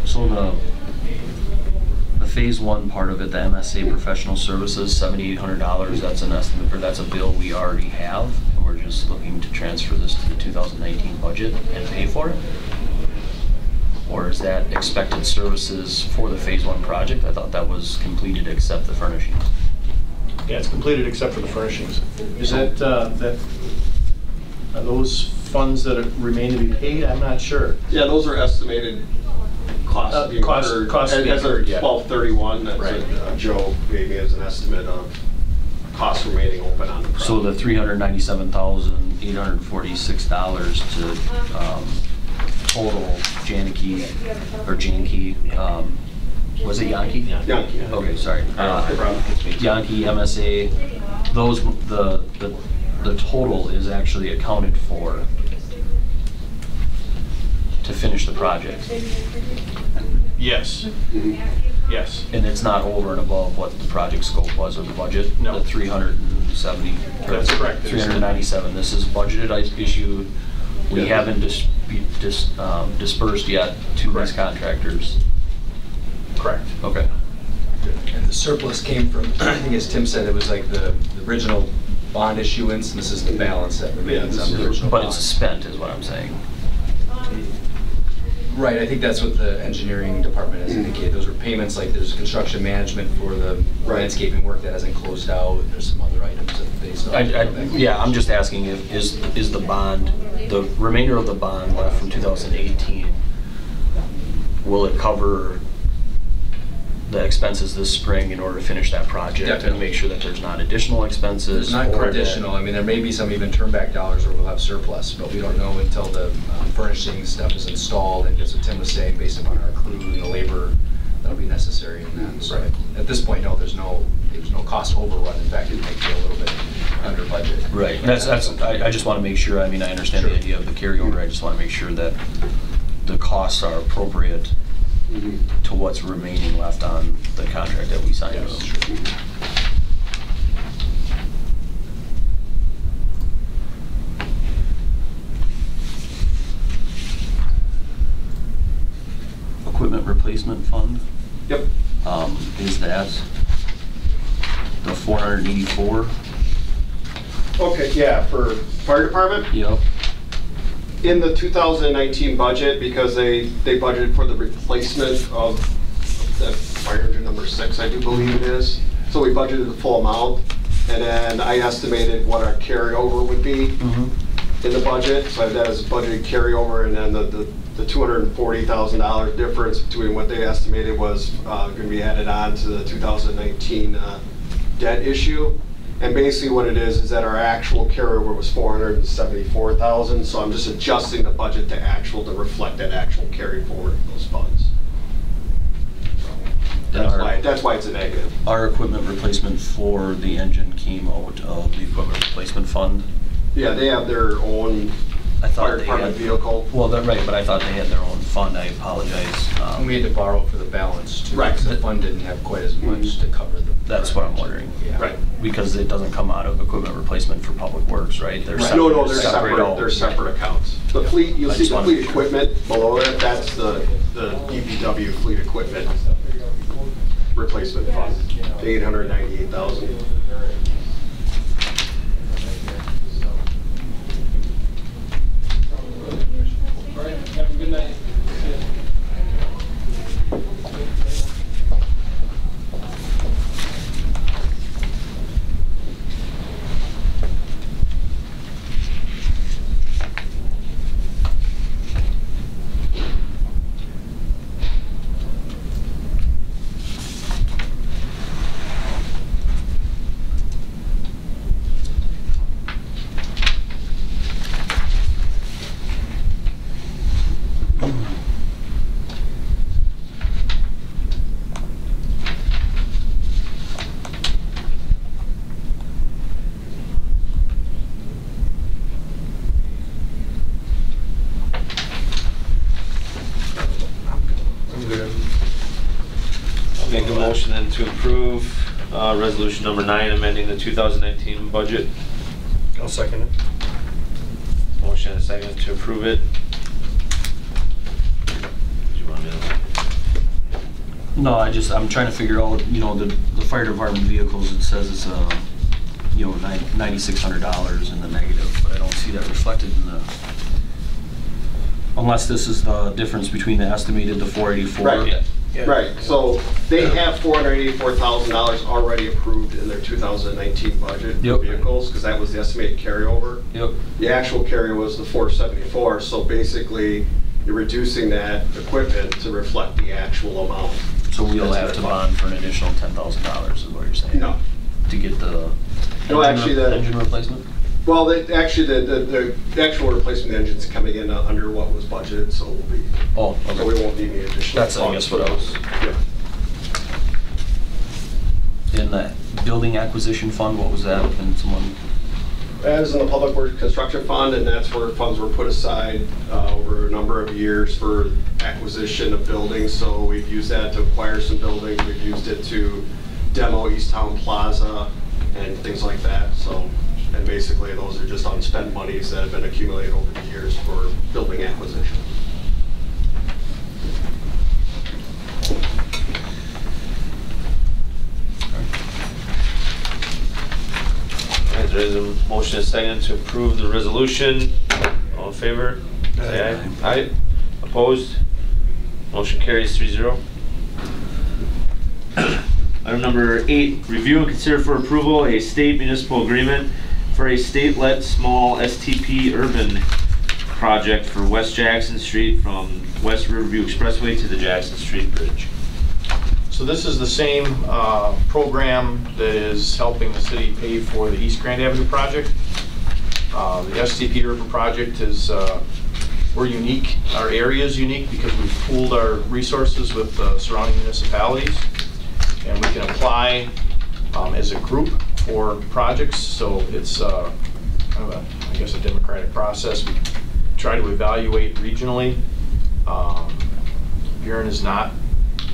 So the Phase 1 part of it, the MSA Professional Services, $7,800, that's an estimate, or that's a bill we already have, and we're just looking to transfer this to the 2019 budget and pay for it? Or is that expected services for the Phase 1 project? I thought that was completed except the furnishings. Yeah, it's completed except for the furnishings. Is that, are those funds that remain to be paid? I'm not sure. Yeah, those are estimated costs to be incurred. Costs to be As of incurred, yeah. 12/31, that's Right. what Joe gave me as an estimate of costs remaining open on the project. So the $397,846 to total Janke, was it Yankee? Yankee. Okay, sorry. Yankee, MSA, those, the total is actually accounted for to finish the project. Yes. Yes. And it's not over and above what the project scope was of the budget? No. The 370? or That's correct. 397. This is budgeted issue. We Yeah. haven't dispersed yet to these Correct. contractors. Correct. Okay. And the surplus came from, I think as Tim said, it was like the original bond issuance, and this is the balance that remains this on the is- original But bond. it's spent, is what I'm saying. Right, I think that's what the engineering department has indicated. Those were payments, like there's construction management for the Right. landscaping work that hasn't closed out. There's some other items that they still. Yeah, I'm just asking, is the bond, the remainder of the bond left from 2018, will it cover the expenses this spring in order to finish that project? And Definitely. make sure that there's not additional expenses? There's not or that- additional, I mean, there may be some even turnback dollars where we'll have surplus, but we don't know until the furnishing stuff is installed, and as Tim was saying, based upon our crew and the labor that'll be necessary in that. So at this point, no, there's no cost overrun. In fact, it might be a little bit under budget. Right, I just want to make sure, I mean, I understand the Sure. idea of the carryover, I just want to make sure that the costs are appropriate to what's remaining left on the contract that we signed Yes. with. replacement fund, Yep. is that the 484? Okay, yeah, for fire department? Yep. In the 2019 budget, because they budgeted for the replacement of that fire engine number 6, I do believe it is. So we budgeted the full amount, and then I estimated what our carryover would be in the budget. So I have that as budgeted carryover, and then the $240,000 difference between what they estimated was going to be added on to the 2019 debt issue. And basically what it is that our actual carryover was $474,000. So I'm just adjusting the budget to actual to reflect that actual carry forward of those funds. That's why it's a negative. Our equipment replacement for the engine came out of the equipment replacement fund. Yeah, they have their own fire department vehicle. Well, they're right, but I thought they had their own fund. I apologize. And we had to borrow for the balance too. Right. Because the fund didn't have quite as much to cover the. That's what I'm wondering. Yeah. Right. Because it doesn't come out of equipment replacement for public works, right? They're Right. No, they're separate. out. They're separate accounts. The fleet, you'll I see just the wanted fleet to be sure. equipment below that. That's the DPW fleet equipment replacement fund, $898,000. Have a good night. Make a motion then to approve resolution number 9, amending the 2019 budget. I'll second it. Motion and a second to approve it. Do you want me to? No, I'm trying to figure out, the fire department vehicles, it says it's, $9,600 in the negative, but I don't see that reflected in the, unless this is the difference between the estimated, the 484. Right. Right, so they have $484,000 already approved in their 2019 budget for Yep. vehicles, because that was the estimated carryover. Yep. The actual carry was the 474, so basically you're reducing that equipment to reflect the actual amount. So we'll That's have in to their bond for an additional $10,000 is what you're saying? No. To get the No, actually, engine replacement? Well, the actual replacement engine's coming in under what was budgeted, so we'll be, Oh, so we won't need any additional That's, I funds guess, for what I those. was- Yeah. In the building acquisition fund, what was that? And someone, That is in the Public Works Construction Fund, and that's where funds were put aside over a number of years for acquisition of buildings. So we've used that to acquire some buildings. We've used it to demo East Town Plaza and things like that. So, and basically those are just unspent monies that have been accumulated over the years for building acquisition. There is a motion and a second to approve the resolution. All in favor? Say aye. Aye. Opposed? Motion carries 3-0. Item number 8, review and consider for approval a state municipal agreement for a state-led small STP urban project for West Jackson Street from West Riverview Expressway to the Jackson Street Bridge. So this is the same program that is helping the city pay for the East Grand Avenue project. The STP Urban project is, we're unique, our area is unique because we've pooled our resources with surrounding municipalities, and we can apply as a group for projects. So it's kind of a, I guess, a democratic process. We try to evaluate regionally. Buren is not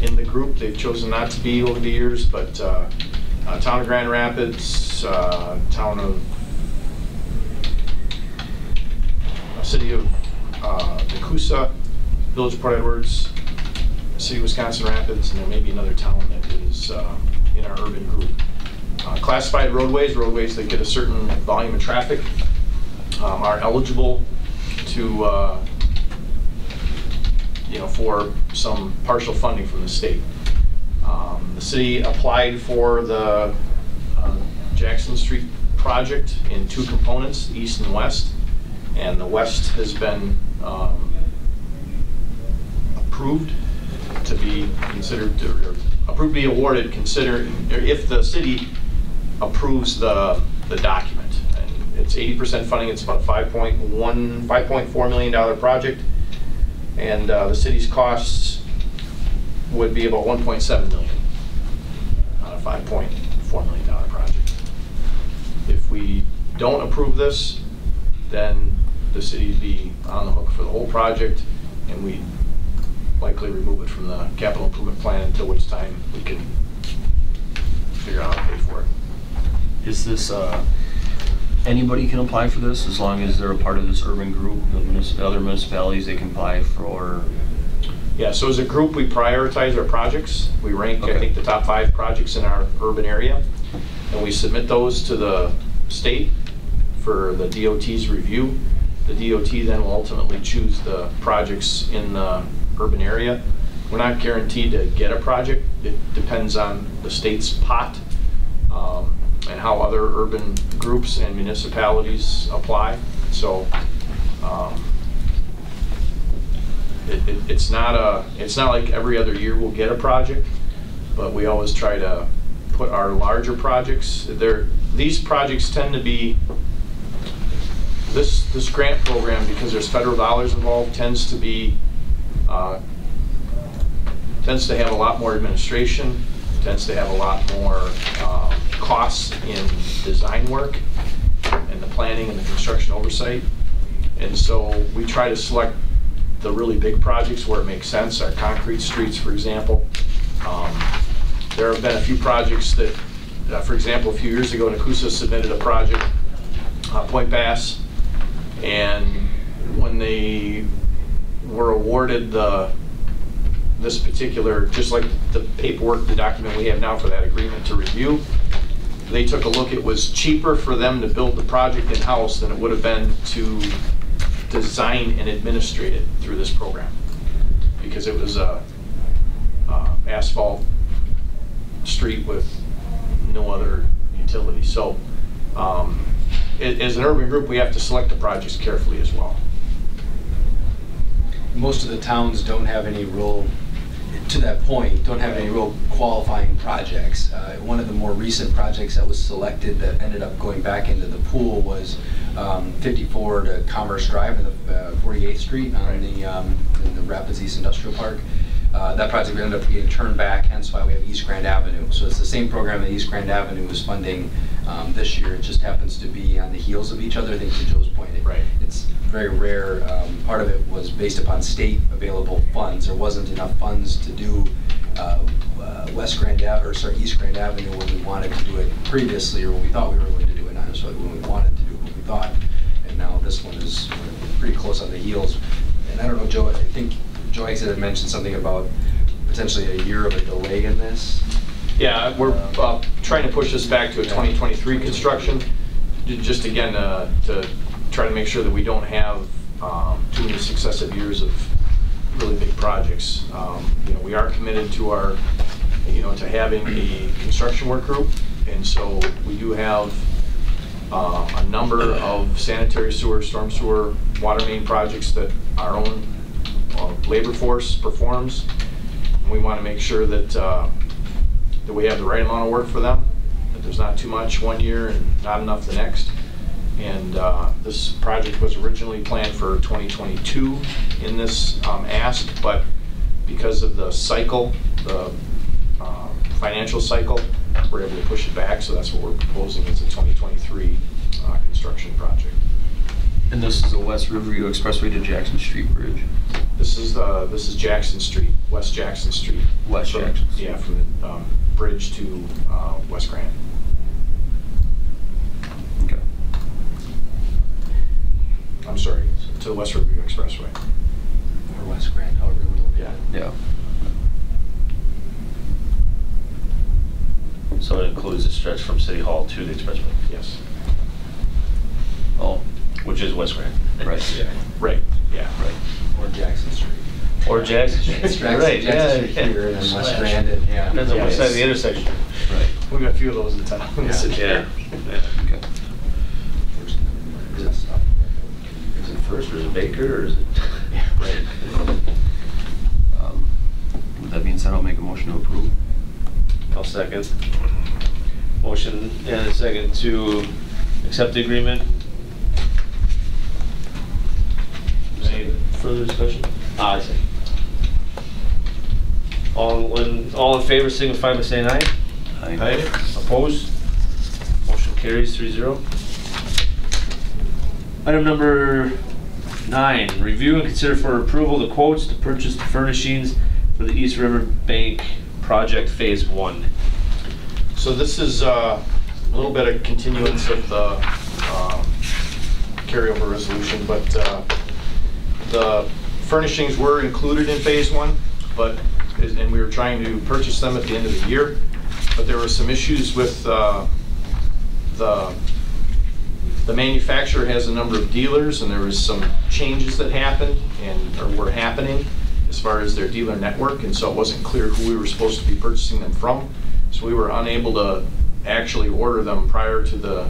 in the group. They've chosen not to be over the years, but town of Grand Rapids, city of Nakusa, Village of Port Edwards, City of Wisconsin Rapids, and there may be another town that is in our urban group. Classified roadways, roadways that get a certain volume of traffic, are eligible to, for some partial funding from the state. The city applied for the Jackson Street project in 2 components, east and west, and the west has been approved to be considered, or approved to be awarded, if the city approves the document. And it's 80% funding. It's about a $5.4 million project, and the city's costs would be about $1.7 million on a $5.4 million project. If we don't approve this, then the city would be on the hook for the whole project, and we'd likely remove it from the capital improvement plan, until which time we can figure out how to pay for it. Is this, anybody can apply for this as long as they're a part of this urban group? The other municipalities, they can apply for? Yeah, so as a group, we prioritize our projects. We rank, Okay. I think, the top 5 projects in our urban area, and we submit those to the state for the DOT's review. The DOT then will ultimately choose the projects in the urban area. We're not guaranteed to get a project. It depends on the state's pot and how other urban groups and municipalities apply. So it's not like every other year we'll get a project, but we always try to put our larger projects there. These projects tend to be, this grant program, because there's federal dollars involved, tends to have a lot more administration, tends to have a lot more costs in design work and the planning and the construction oversight. And so we try to select the really big projects where it makes sense, our concrete streets, for example. There have been a few projects that, for example, a few years ago, Nakusa submitted a project, Point Bass, and when they were awarded this particular, just like the paperwork, the document we have now for that agreement to review, they took a look. It was cheaper for them to build the project in-house than it would have been to design and administrate it through this program, because it was a asphalt street with no other utility. So as an urban group, we have to select the projects carefully as well. Most of the towns don't have any real, to that point, don't have any real qualifying projects. One of the more recent projects that was selected that ended up going back into the pool was 54 to Commerce Drive in the 48th Street on in the Rapids East Industrial Park. That project ended up getting turned back, hence why we have East Grand Avenue. So it's the same program that East Grand Avenue was funding this year. It just happens to be on the heels of each other. I think to Joe's point, it's very rare. Part of it was based upon state available funds. There wasn't enough funds to do East Grand Avenue when we wanted to do it previously, or when we thought we were going to do it, not necessarily when we wanted to do it, what we thought. And now this one is pretty close on the heels. And I don't know, Joe, I think Joe had mentioned something about potentially a year of a delay in this. Yeah, we're trying to push this back to a 2023 construction, just again to try to make sure that we don't have too many successive years of really big projects. We are committed to our, to having a construction work group, and so we do have a number of sanitary sewer, storm sewer, water main projects that our own labor force performs. And we want to make sure that that we have the right amount of work for them, that there's not too much one year and not enough the next. And this project was originally planned for 2022 in this ask, but because of the cycle, the financial cycle, we're able to push it back. So that's what we're proposing as a 2023 construction project. And this is the West Riverview Expressway to Jackson Street Bridge? This is Jackson Street, West Jackson Street. Jackson Street. Yeah, from the bridge to West Grand. Okay. I'm sorry, to the West Riverview Expressway. Or West Grand, however you want to look at it. Yeah. So it includes the stretch from City Hall to the Expressway, Yes. Oh, which is West Grand. right. Right, yeah. Or Jackson Street. Or Jackson Street. Right, yeah, Jackson Street yeah. here and then West Grand, and, yeah. Depends on which side of the intersection. Right. We've got a few of those in town. Yeah. Okay. Is it First, or is it Baker, or is it? Right. With that being said, I'll make a motion to approve. I'll second. Motion and a second to accept the agreement. Any further discussion? Aye. All in favor signify by saying aye. Aye. Opposed? Motion carries 3-0. Item number 9, review and consider for approval the quotes to purchase the furnishings for the East River Bank Project Phase 1. So this is a little bit of continuance of the carryover resolution, but the furnishings were included in Phase 1, and we were trying to purchase them at the end of the year, but there were some issues with the manufacturer has a number of dealers, and there was some changes that happened or were happening as far as their dealer network, and so it wasn't clear who we were supposed to be purchasing them from. So we were unable to actually order them prior to the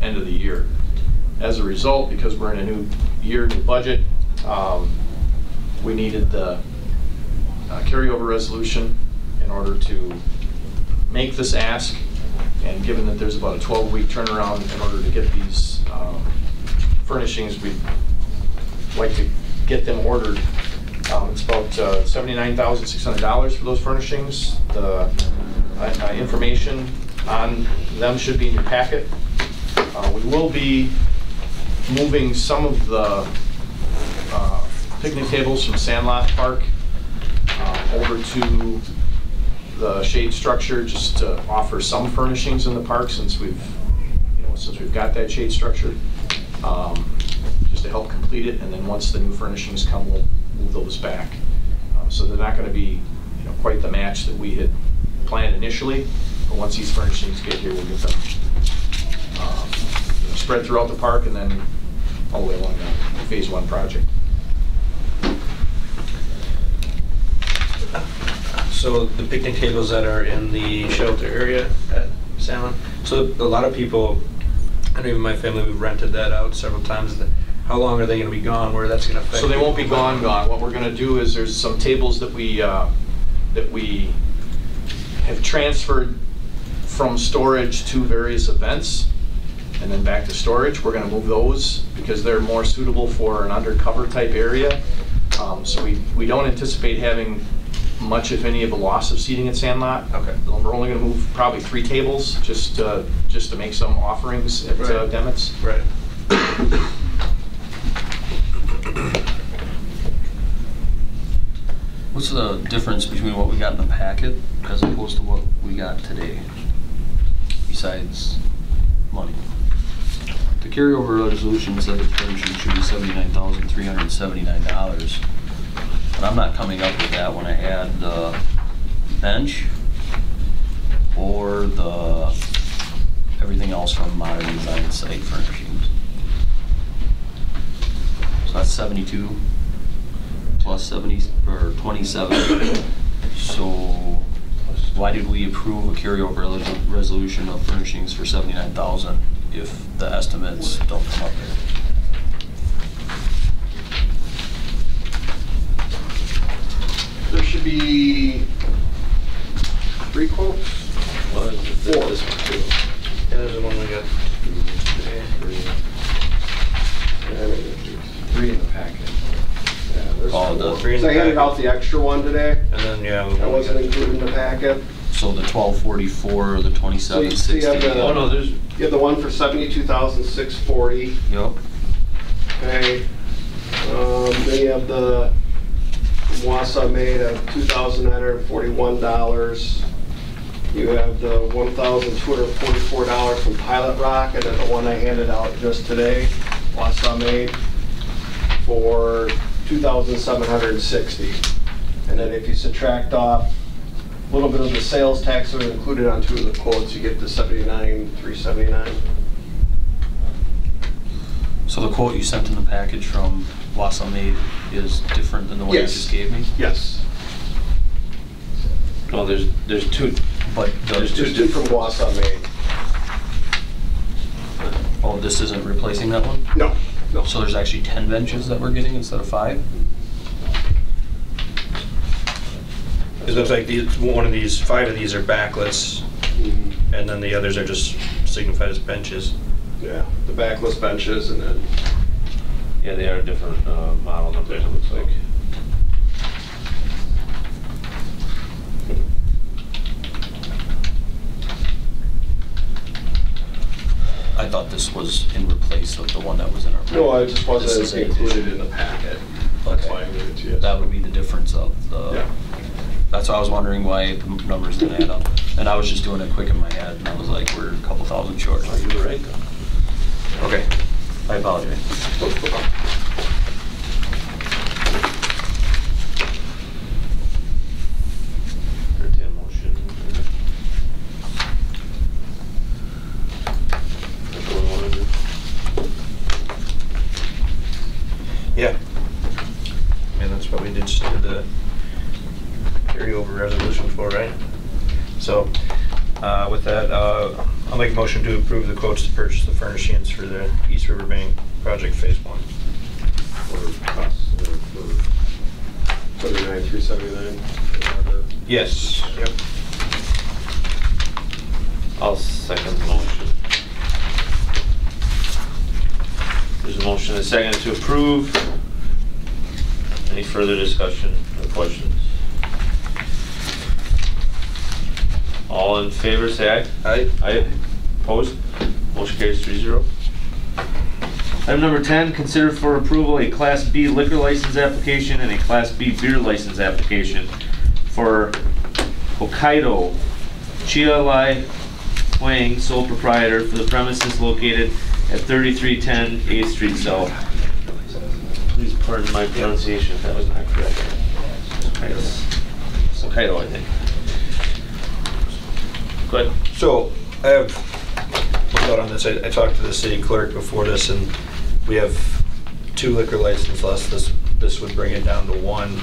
end of the year. As a result, because we're in a new year, new budget, we needed the carryover resolution in order to make this ask. And given that there's about a 12-week turnaround in order to get these furnishings, we'd like to get them ordered. It's about $79,600 for those furnishings. The information on them should be in your packet. We will be moving some of the picnic tables from Sandlot Park over to the shade structure, just to offer some furnishings in the park since we've got that shade structure, just to help complete it. And then once the new furnishings come, we'll move those back. So they're not going to be quite the match that we had planned initially, but once these furnishings get here, we'll get them spread throughout the park and then all the way along the Phase 1 project. So the picnic tables that are in the shelter area at Sandlot, so a lot of people, I know even my family, we've rented that out several times. How long are they going to be gone, where that's going to affect? So they won't be gone. What we're going to do is there's some tables that we have transferred from storage to various events and then back to storage. We're going to move those because they're more suitable for an undercover type area. So we don't anticipate having much, if any, of a loss of seating at Sandlot. Okay. We're only going to move probably 3 tables just to make some offerings at Demet's. Right. What's the difference between what we got in the packet as opposed to what we got today, besides money? The carryover resolution said the furnishing should be $79,379, but I'm not coming up with that when I add the bench or the everything else from Modern Design Site Furnishings. So that's 72 plus 70 or 27. So why did we approve a carryover resolution of furnishings for $79,000 if the estimates don't come up here? There should be 3 quotes? Well, Four. this one too. Yeah, there's the one we got. 3 in the packet. Yeah, there's Oh, 4. the 3 in So the I handed packet. out the extra one today. And then, yeah. That wasn't included in the packet. So the 1244 or the So you have 2760? the- Oh, no, there's, You have the one for $72,640. Yep. Okay. Then you have the Wausau made of $2,941. You have the $1,244 from Pilot Rock, and then the one I handed out just today, Wausau made, for $2,760. And then if you subtract off little bit of the sales tax that are included on 2 of the quotes, you get to 79,379. So the quote you sent in the package from Wausau Made is different than the one you Yes. just gave me? Yes. Well, there's two, But There's two from Wausau Made. oh, this isn't replacing that one? No, no. So there's actually 10 benches that we're getting instead of 5? It looks like one of these, 5 of these are backless, and then the others are just signified as benches. Yeah, the backless benches and then, yeah, they are different model numbers, it looks like. I thought this was in replace of the one that was in our package. no, it just This wasn't is a- included in the packet. That's Okay. why I gave it to you. That would be the difference of the, Yeah. that's why I was wondering why the numbers didn't add up. And I was just doing it quick in my head, and I was like, we're a couple thousand short. Oh, you were right though. Okay, I apologize. Entertain a motion. That's what we wanna do. Yeah. And that's what we just did the carryover resolution for, right? So, with that, I'll make a motion to approve the quotes to purchase the furnishings for the East River Bank Project Phase 1. For cost, for 79,379. Yes. Yep. I'll second the motion. There's a motion and a second to approve. Any further discussion or questions? All in favor, say aye. Aye. Aye. Opposed? Motion carries 3-0. Item number 10, consider for approval a Class B liquor license application and a Class B beer license application for Hokkaido Chia Lai Huang, sole proprietor, for the premises located at 3310 8th Street South. Please pardon my pronunciation if that was not correct. Hokkaido, I think. Go ahead. So, I have one thought on this. I talked to the city clerk before this, and we have 2 liquor license lists. This would bring it down to 1.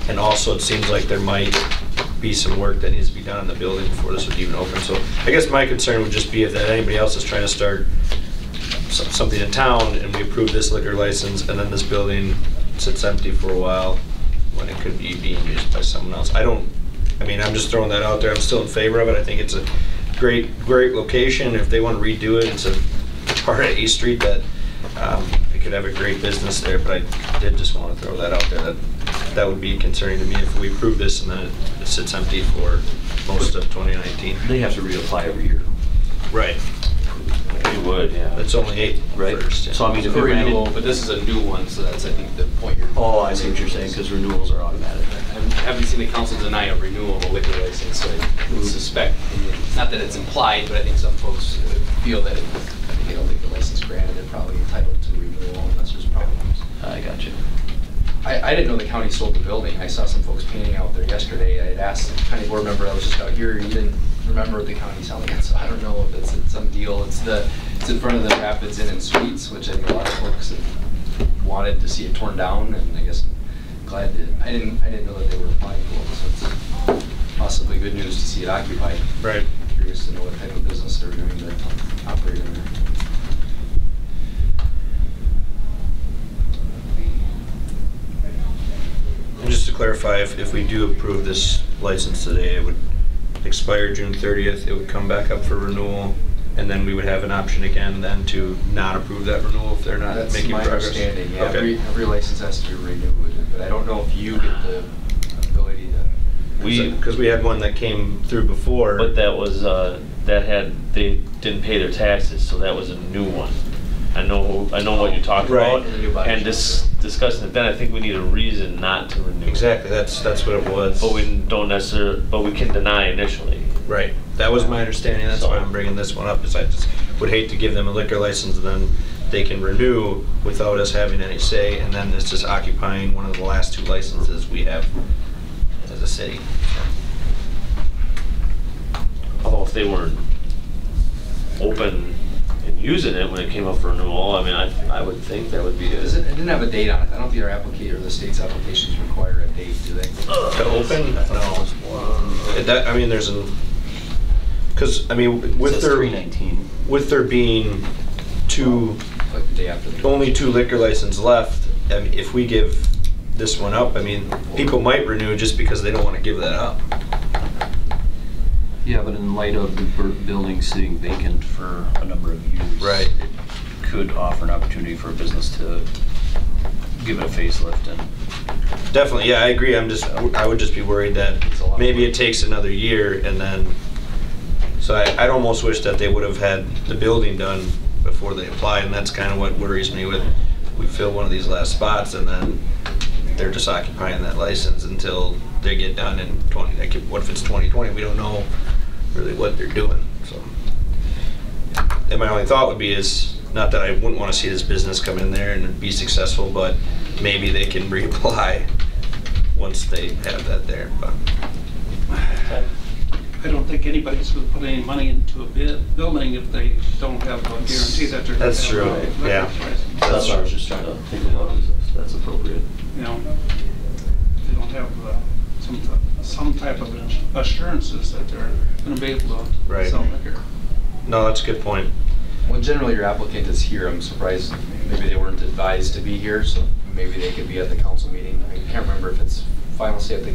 And also, it seems like there might be some work that needs to be done in the building before this would even open. So, I guess my concern would just be if that anybody else is trying to start something in town, and we approve this liquor license, and then this building sits empty for a while, when it could be being used by someone else. I mean, I'm just throwing that out there. I'm still in favor of it. I think it's a great location. If they want to redo it, it's a part of East Street that they could have a great business there, but I did just want to throw that out there. That would be concerning to me if we approve this and then it sits empty for most of 2019. They have to reapply every year. Right. You would, yeah. It's only 8 Right. first. Yeah. So I mean, if For we ran renewal, it. but this is a new one, so that's, I think, the point you're. Oh, I see what you're saying, because renewals are automatic. I haven't seen the council deny a renewal of a liquor license, so I would suspect, not that it's implied, but I think some folks feel that if they get a liquor license granted, they're probably entitled to renewal unless there's problems. I got you. I didn't know the county sold the building. I saw some folks painting out there yesterday. I had asked the county board member, I was just out here, he didn't remember the county selling it, so I don't know if it's some deal. It's in front of the Rapids Inn and Suites, which I think a lot of folks have wanted to see it torn down, and I guess I'm glad that, I didn't know that they were applying for it, so it's possibly good news to see it occupied. Right. Curious to know what type of business they're doing to operate in there. And just to clarify, if we do approve this license today, it would expire June 30th, it would come back up for renewal, and then we would have an option again then to not approve that renewal if they're not That's making my progress. understanding, yeah. Okay. Every license has to be renewed, but I don't know if you get the ability to. Because we had one that came through before. But that was, they didn't pay their taxes, so that was a new one. I know what you're talking Right. about. And the new body And discussing it then, I think we need a reason not to renew. Exactly, that's what it was. But we don't necessarily, but we can deny initially. Right, that was my understanding, that's why I'm bringing this one up, is I just would hate to give them a liquor license and then they can renew without us having any say, and then it's just occupying one of the last 2 licenses we have as a city. although if they weren't open and using it when it came up for renewal, I mean, I would think that would be It didn't have a date on it. I don't think our application or the state's applications require a date, do they? To open? No. I mean, there's an, because, I mean, with their, 319. with there being Like the day after. only 2 liquor licenses left, I mean, if we give this one up, I mean, people might renew just because they don't want to give that up. Yeah, but in light of the building sitting vacant for a number of years. Right. It could offer an opportunity for a business to give it a facelift and. Definitely, yeah, I agree. I would just be worried that maybe it takes another year and then, so I'd almost wish that they would have had the building done before they apply, and that's kind of what worries me with, we fill one of these last spots and then they're just occupying that license until they get done in 20, like, what if it's 2020? We don't know really what they're doing, so. And my only thought would be is, not that I wouldn't want to see this business come in there and be successful, but maybe they can reapply once they have that there, but. I don't think anybody's going to put any money into a building if they don't have a guarantee that they're going to That's have true, a liquor yeah. license. That's what I was just trying to think about, is if that's appropriate. You know, they don't have some type of assurances that they're going to be able to Right. sell liquor. No, that's a good point. When generally your applicant is here, I'm surprised maybe they weren't advised to be here, so maybe they could be at the council meeting. I can't remember if it's final say at the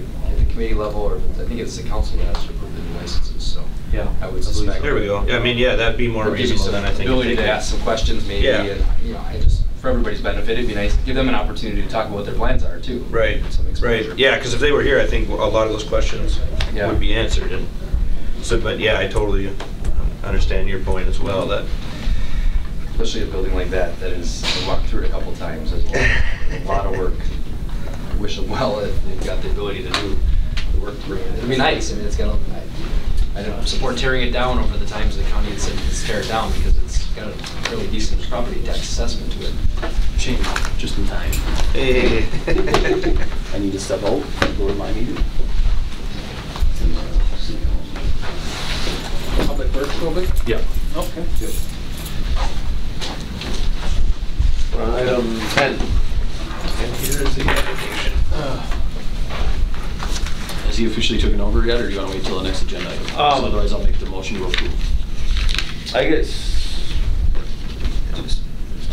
committee level, or if it's, I think it's the council that has to approve the new licenses, so. Yeah. I would suspect. There we go. Yeah, I mean, yeah, that'd be more It'll give you reasonable some than I think. if ability they to could- ask some questions maybe, Yeah. and, you know, I just, for everybody's benefit, it'd be nice, give them an opportunity to talk about what their plans are too. Right, Some exposure. right. Yeah, because if they were here, I think a lot of those questions Yeah. would be answered. And so, but yeah, I totally understand your point as well, that, Especially a building like that, that is, I walked through it a couple times, there's a lot of work. I wish them well if they've got the ability to do the work. It'd be nice, I mean, it's got, I don't support tearing it down over the times the county had said let's tear it down, because it's got a fairly decent property tax assessment to it. Shame, just in time. hey. I need to step out and go to my meeting. Public Works building? Yeah. Okay. Good. Item 10. And here is the application. Has he officially taken over yet, or do you want to wait till the next agenda item? Otherwise, I'll make the motion to approve. I guess.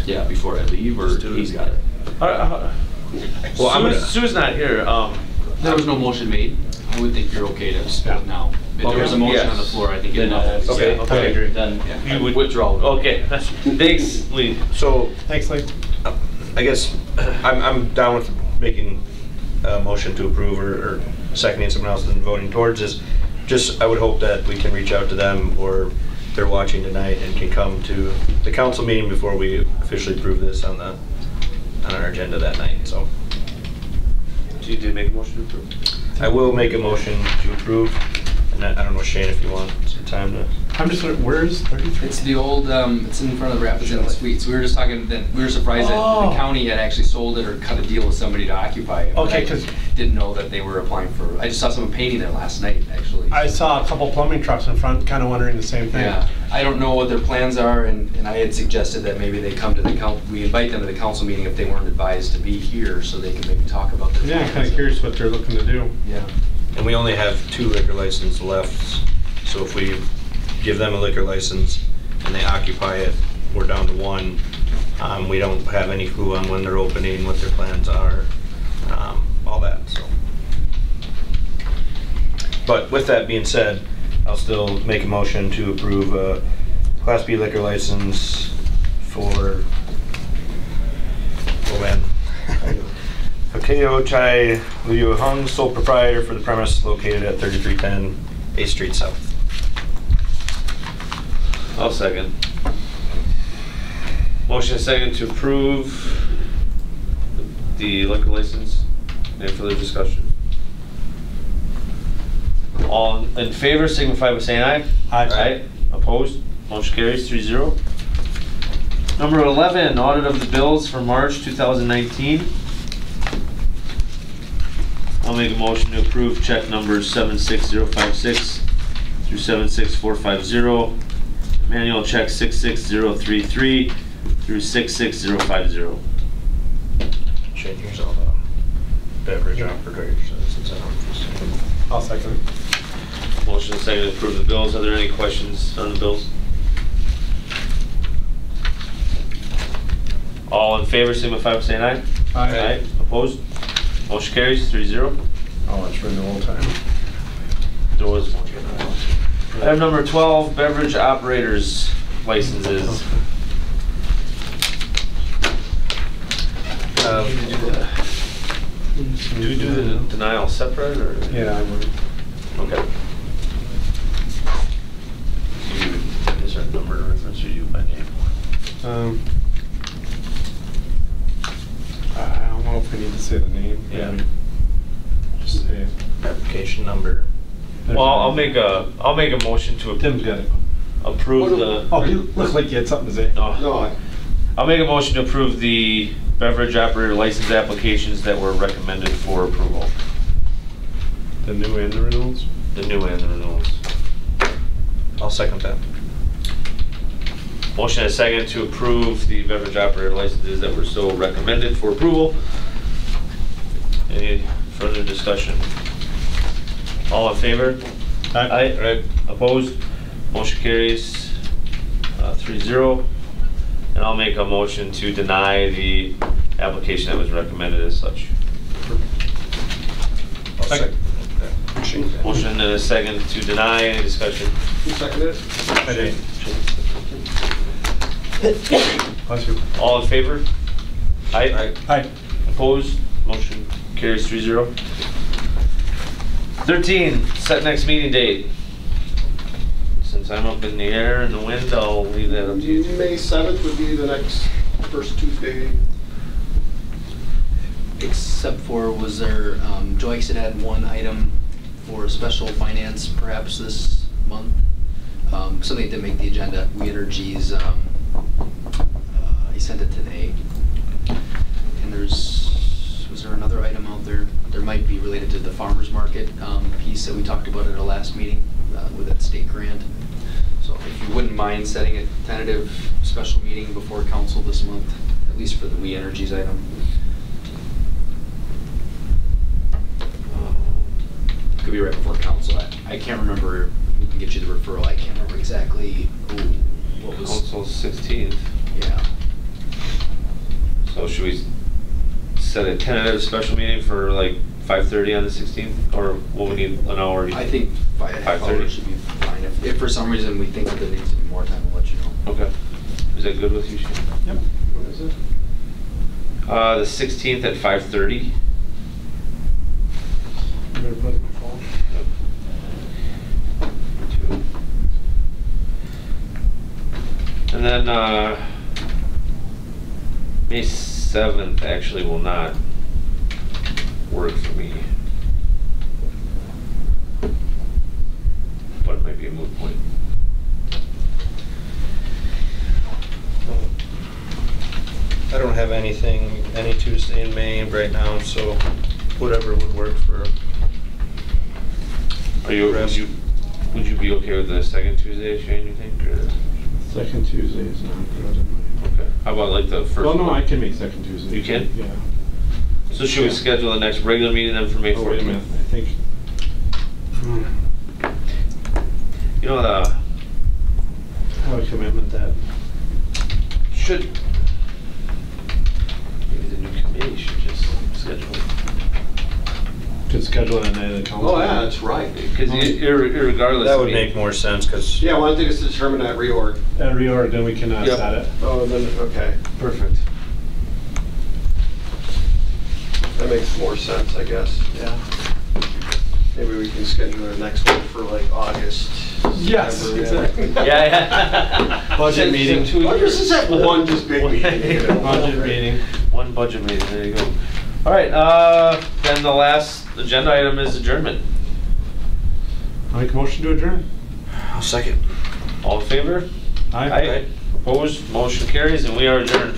Yeah, before I leave, or Just do it. he's got it. Well, I'm gonna- Sue's not here. There was no motion made. I would think you're okay to split now. If there was a motion on the floor, I think it Then, was. Okay. I agree. Then Yeah. you would withdraw. Okay, thanks, Lee. So, Thanks, Lee. I guess I'm down with making a motion to approve or seconding someone else and voting towards this. Just, I would hope that we can reach out to them, or they're watching tonight and can come to the council meeting before we officially approve this on our agenda that night, so. So you did make a motion to approve? I will make a motion to approve, and I don't know, Shane, if you want some time to. I'm just, where is 33? It's the old, it's in front of the Rapids Inn Suites. We were just talking, then we were surprised that the county had actually sold it or cut a deal with somebody to occupy it. Okay, I 'cause- didn't know that they were applying for, I just saw someone painting there last night, actually. I saw a couple plumbing trucks in front, kind of wondering the same thing. Yeah, I don't know what their plans are, and I had suggested that maybe they come to the we invite them to the council meeting if they weren't advised to be here, so they could maybe talk about their Yeah, plans. I'm kind of curious what they're looking to do. Yeah. And we only have 2 liquor licenses left, so if we give them a liquor license and they occupy it, we're down to 1. We don't have any clue on when they're opening, what their plans are, all that, so. But with that being said, I'll still make a motion to approve a Class B liquor license for, oh man, Hakeo Chai Liu Hung, sole proprietor for the premise located at 3310 8th Street South. I'll second. Motion second to approve the liquor license. Any further discussion? All in favor signify by saying aye. Aye. Opposed? Motion carries 3-0. Number 11, audit of the bills for March 2019. I'll make a motion to approve check numbers 76056 through 76450. Manual check 66033 through 66050. Shane, here's all the beverage operators. I'll second it. Motion and second to approve the bills. Are there any questions on the bills? All in favor, signify by saying aye. Aye. Opposed? Motion carries 3-0. Oh, it's renewal time. There was one. Item number 12, beverage operators licenses. Do we do the denial separate or? Yeah, I would. Okay. Is there a number to reference or you by name? I don't know if we need to say the name. Yeah. Maybe just say it. Application number. Well, I'll make a motion to Tim's got it. approve the. Oh, you look like you had something to say. No, I'll make a motion to approve the beverage operator license applications that were recommended for approval. The new and the renewals? The new and the renewals. I'll second that. Motion and a second to approve the beverage operator licenses that were so recommended for approval. Any further discussion? All in favor? Aye. Opposed? Motion carries 3-0. And I'll make a motion to deny the application that was recommended as such. I'll second that. Motion and a second to deny. Any discussion? Who seconded it? I did. Bless you. All in favor? Aye. Aye. Opposed? Motion carries 3-0. 13, set next meeting date. Since I'm up in the air and the wind, I'll leave that up to you. May 7th would be the next first Tuesday. Except for, was there, Joyce had had one item for special finance perhaps this month? Something that didn't make the agenda. We Energies, he sent it today. And was there another item out there? There might be related to the farmer's market piece that we talked about at our last meeting with that state grant. So if you wouldn't mind setting a tentative special meeting before council this month, at least for the We Energies item. Could be right before council. I can't remember. We can get you the referral. I can't remember exactly what was. Council 16th. Yeah. So should we set a tentative special meeting for like 5:30 on the 16th, or will we need an hour? I think 5:30 should be fine. If for some reason we think that there needs to be more time, we'll let you know. Okay. Is that good with you, Shane? Yep. What is it? The 16th at 5:30. I'm gonna put it in my phone. And then May 7th actually will not work for me. But it might be a moot point. I don't have anything, any Tuesday in May right now, so whatever would work for. Would you be okay with the second Tuesday, Shane, you think? Or? Second Tuesday is not good in my. Okay. How about like the first? Well, no, one? I can make second Tuesday. You can? Yeah. So should we schedule the next regular meeting then for May 14th? Oh, wait a minute, I think. You know, I have a commitment that. should, maybe the new committee should just schedule it. Could schedule it on the night of the council. Oh, yeah, that's right. Because irregardless. That I would mean, make more sense, because Yeah, why don't they just determine that reorg? At reorg, then we can Yep. set it. Oh, then, okay. Perfect. That makes more sense, I guess. Yeah. Maybe we can schedule our next one for like August. Yes, September, exactly. Yeah. Budget meeting. Well, this is that one just big meeting. You know? Budget meeting. One budget meeting, there you go. All right, then the last agenda item is adjournment. I make a motion to adjourn. I'll second. All in favor? Aye. Opposed? Motion carries and we are adjourned.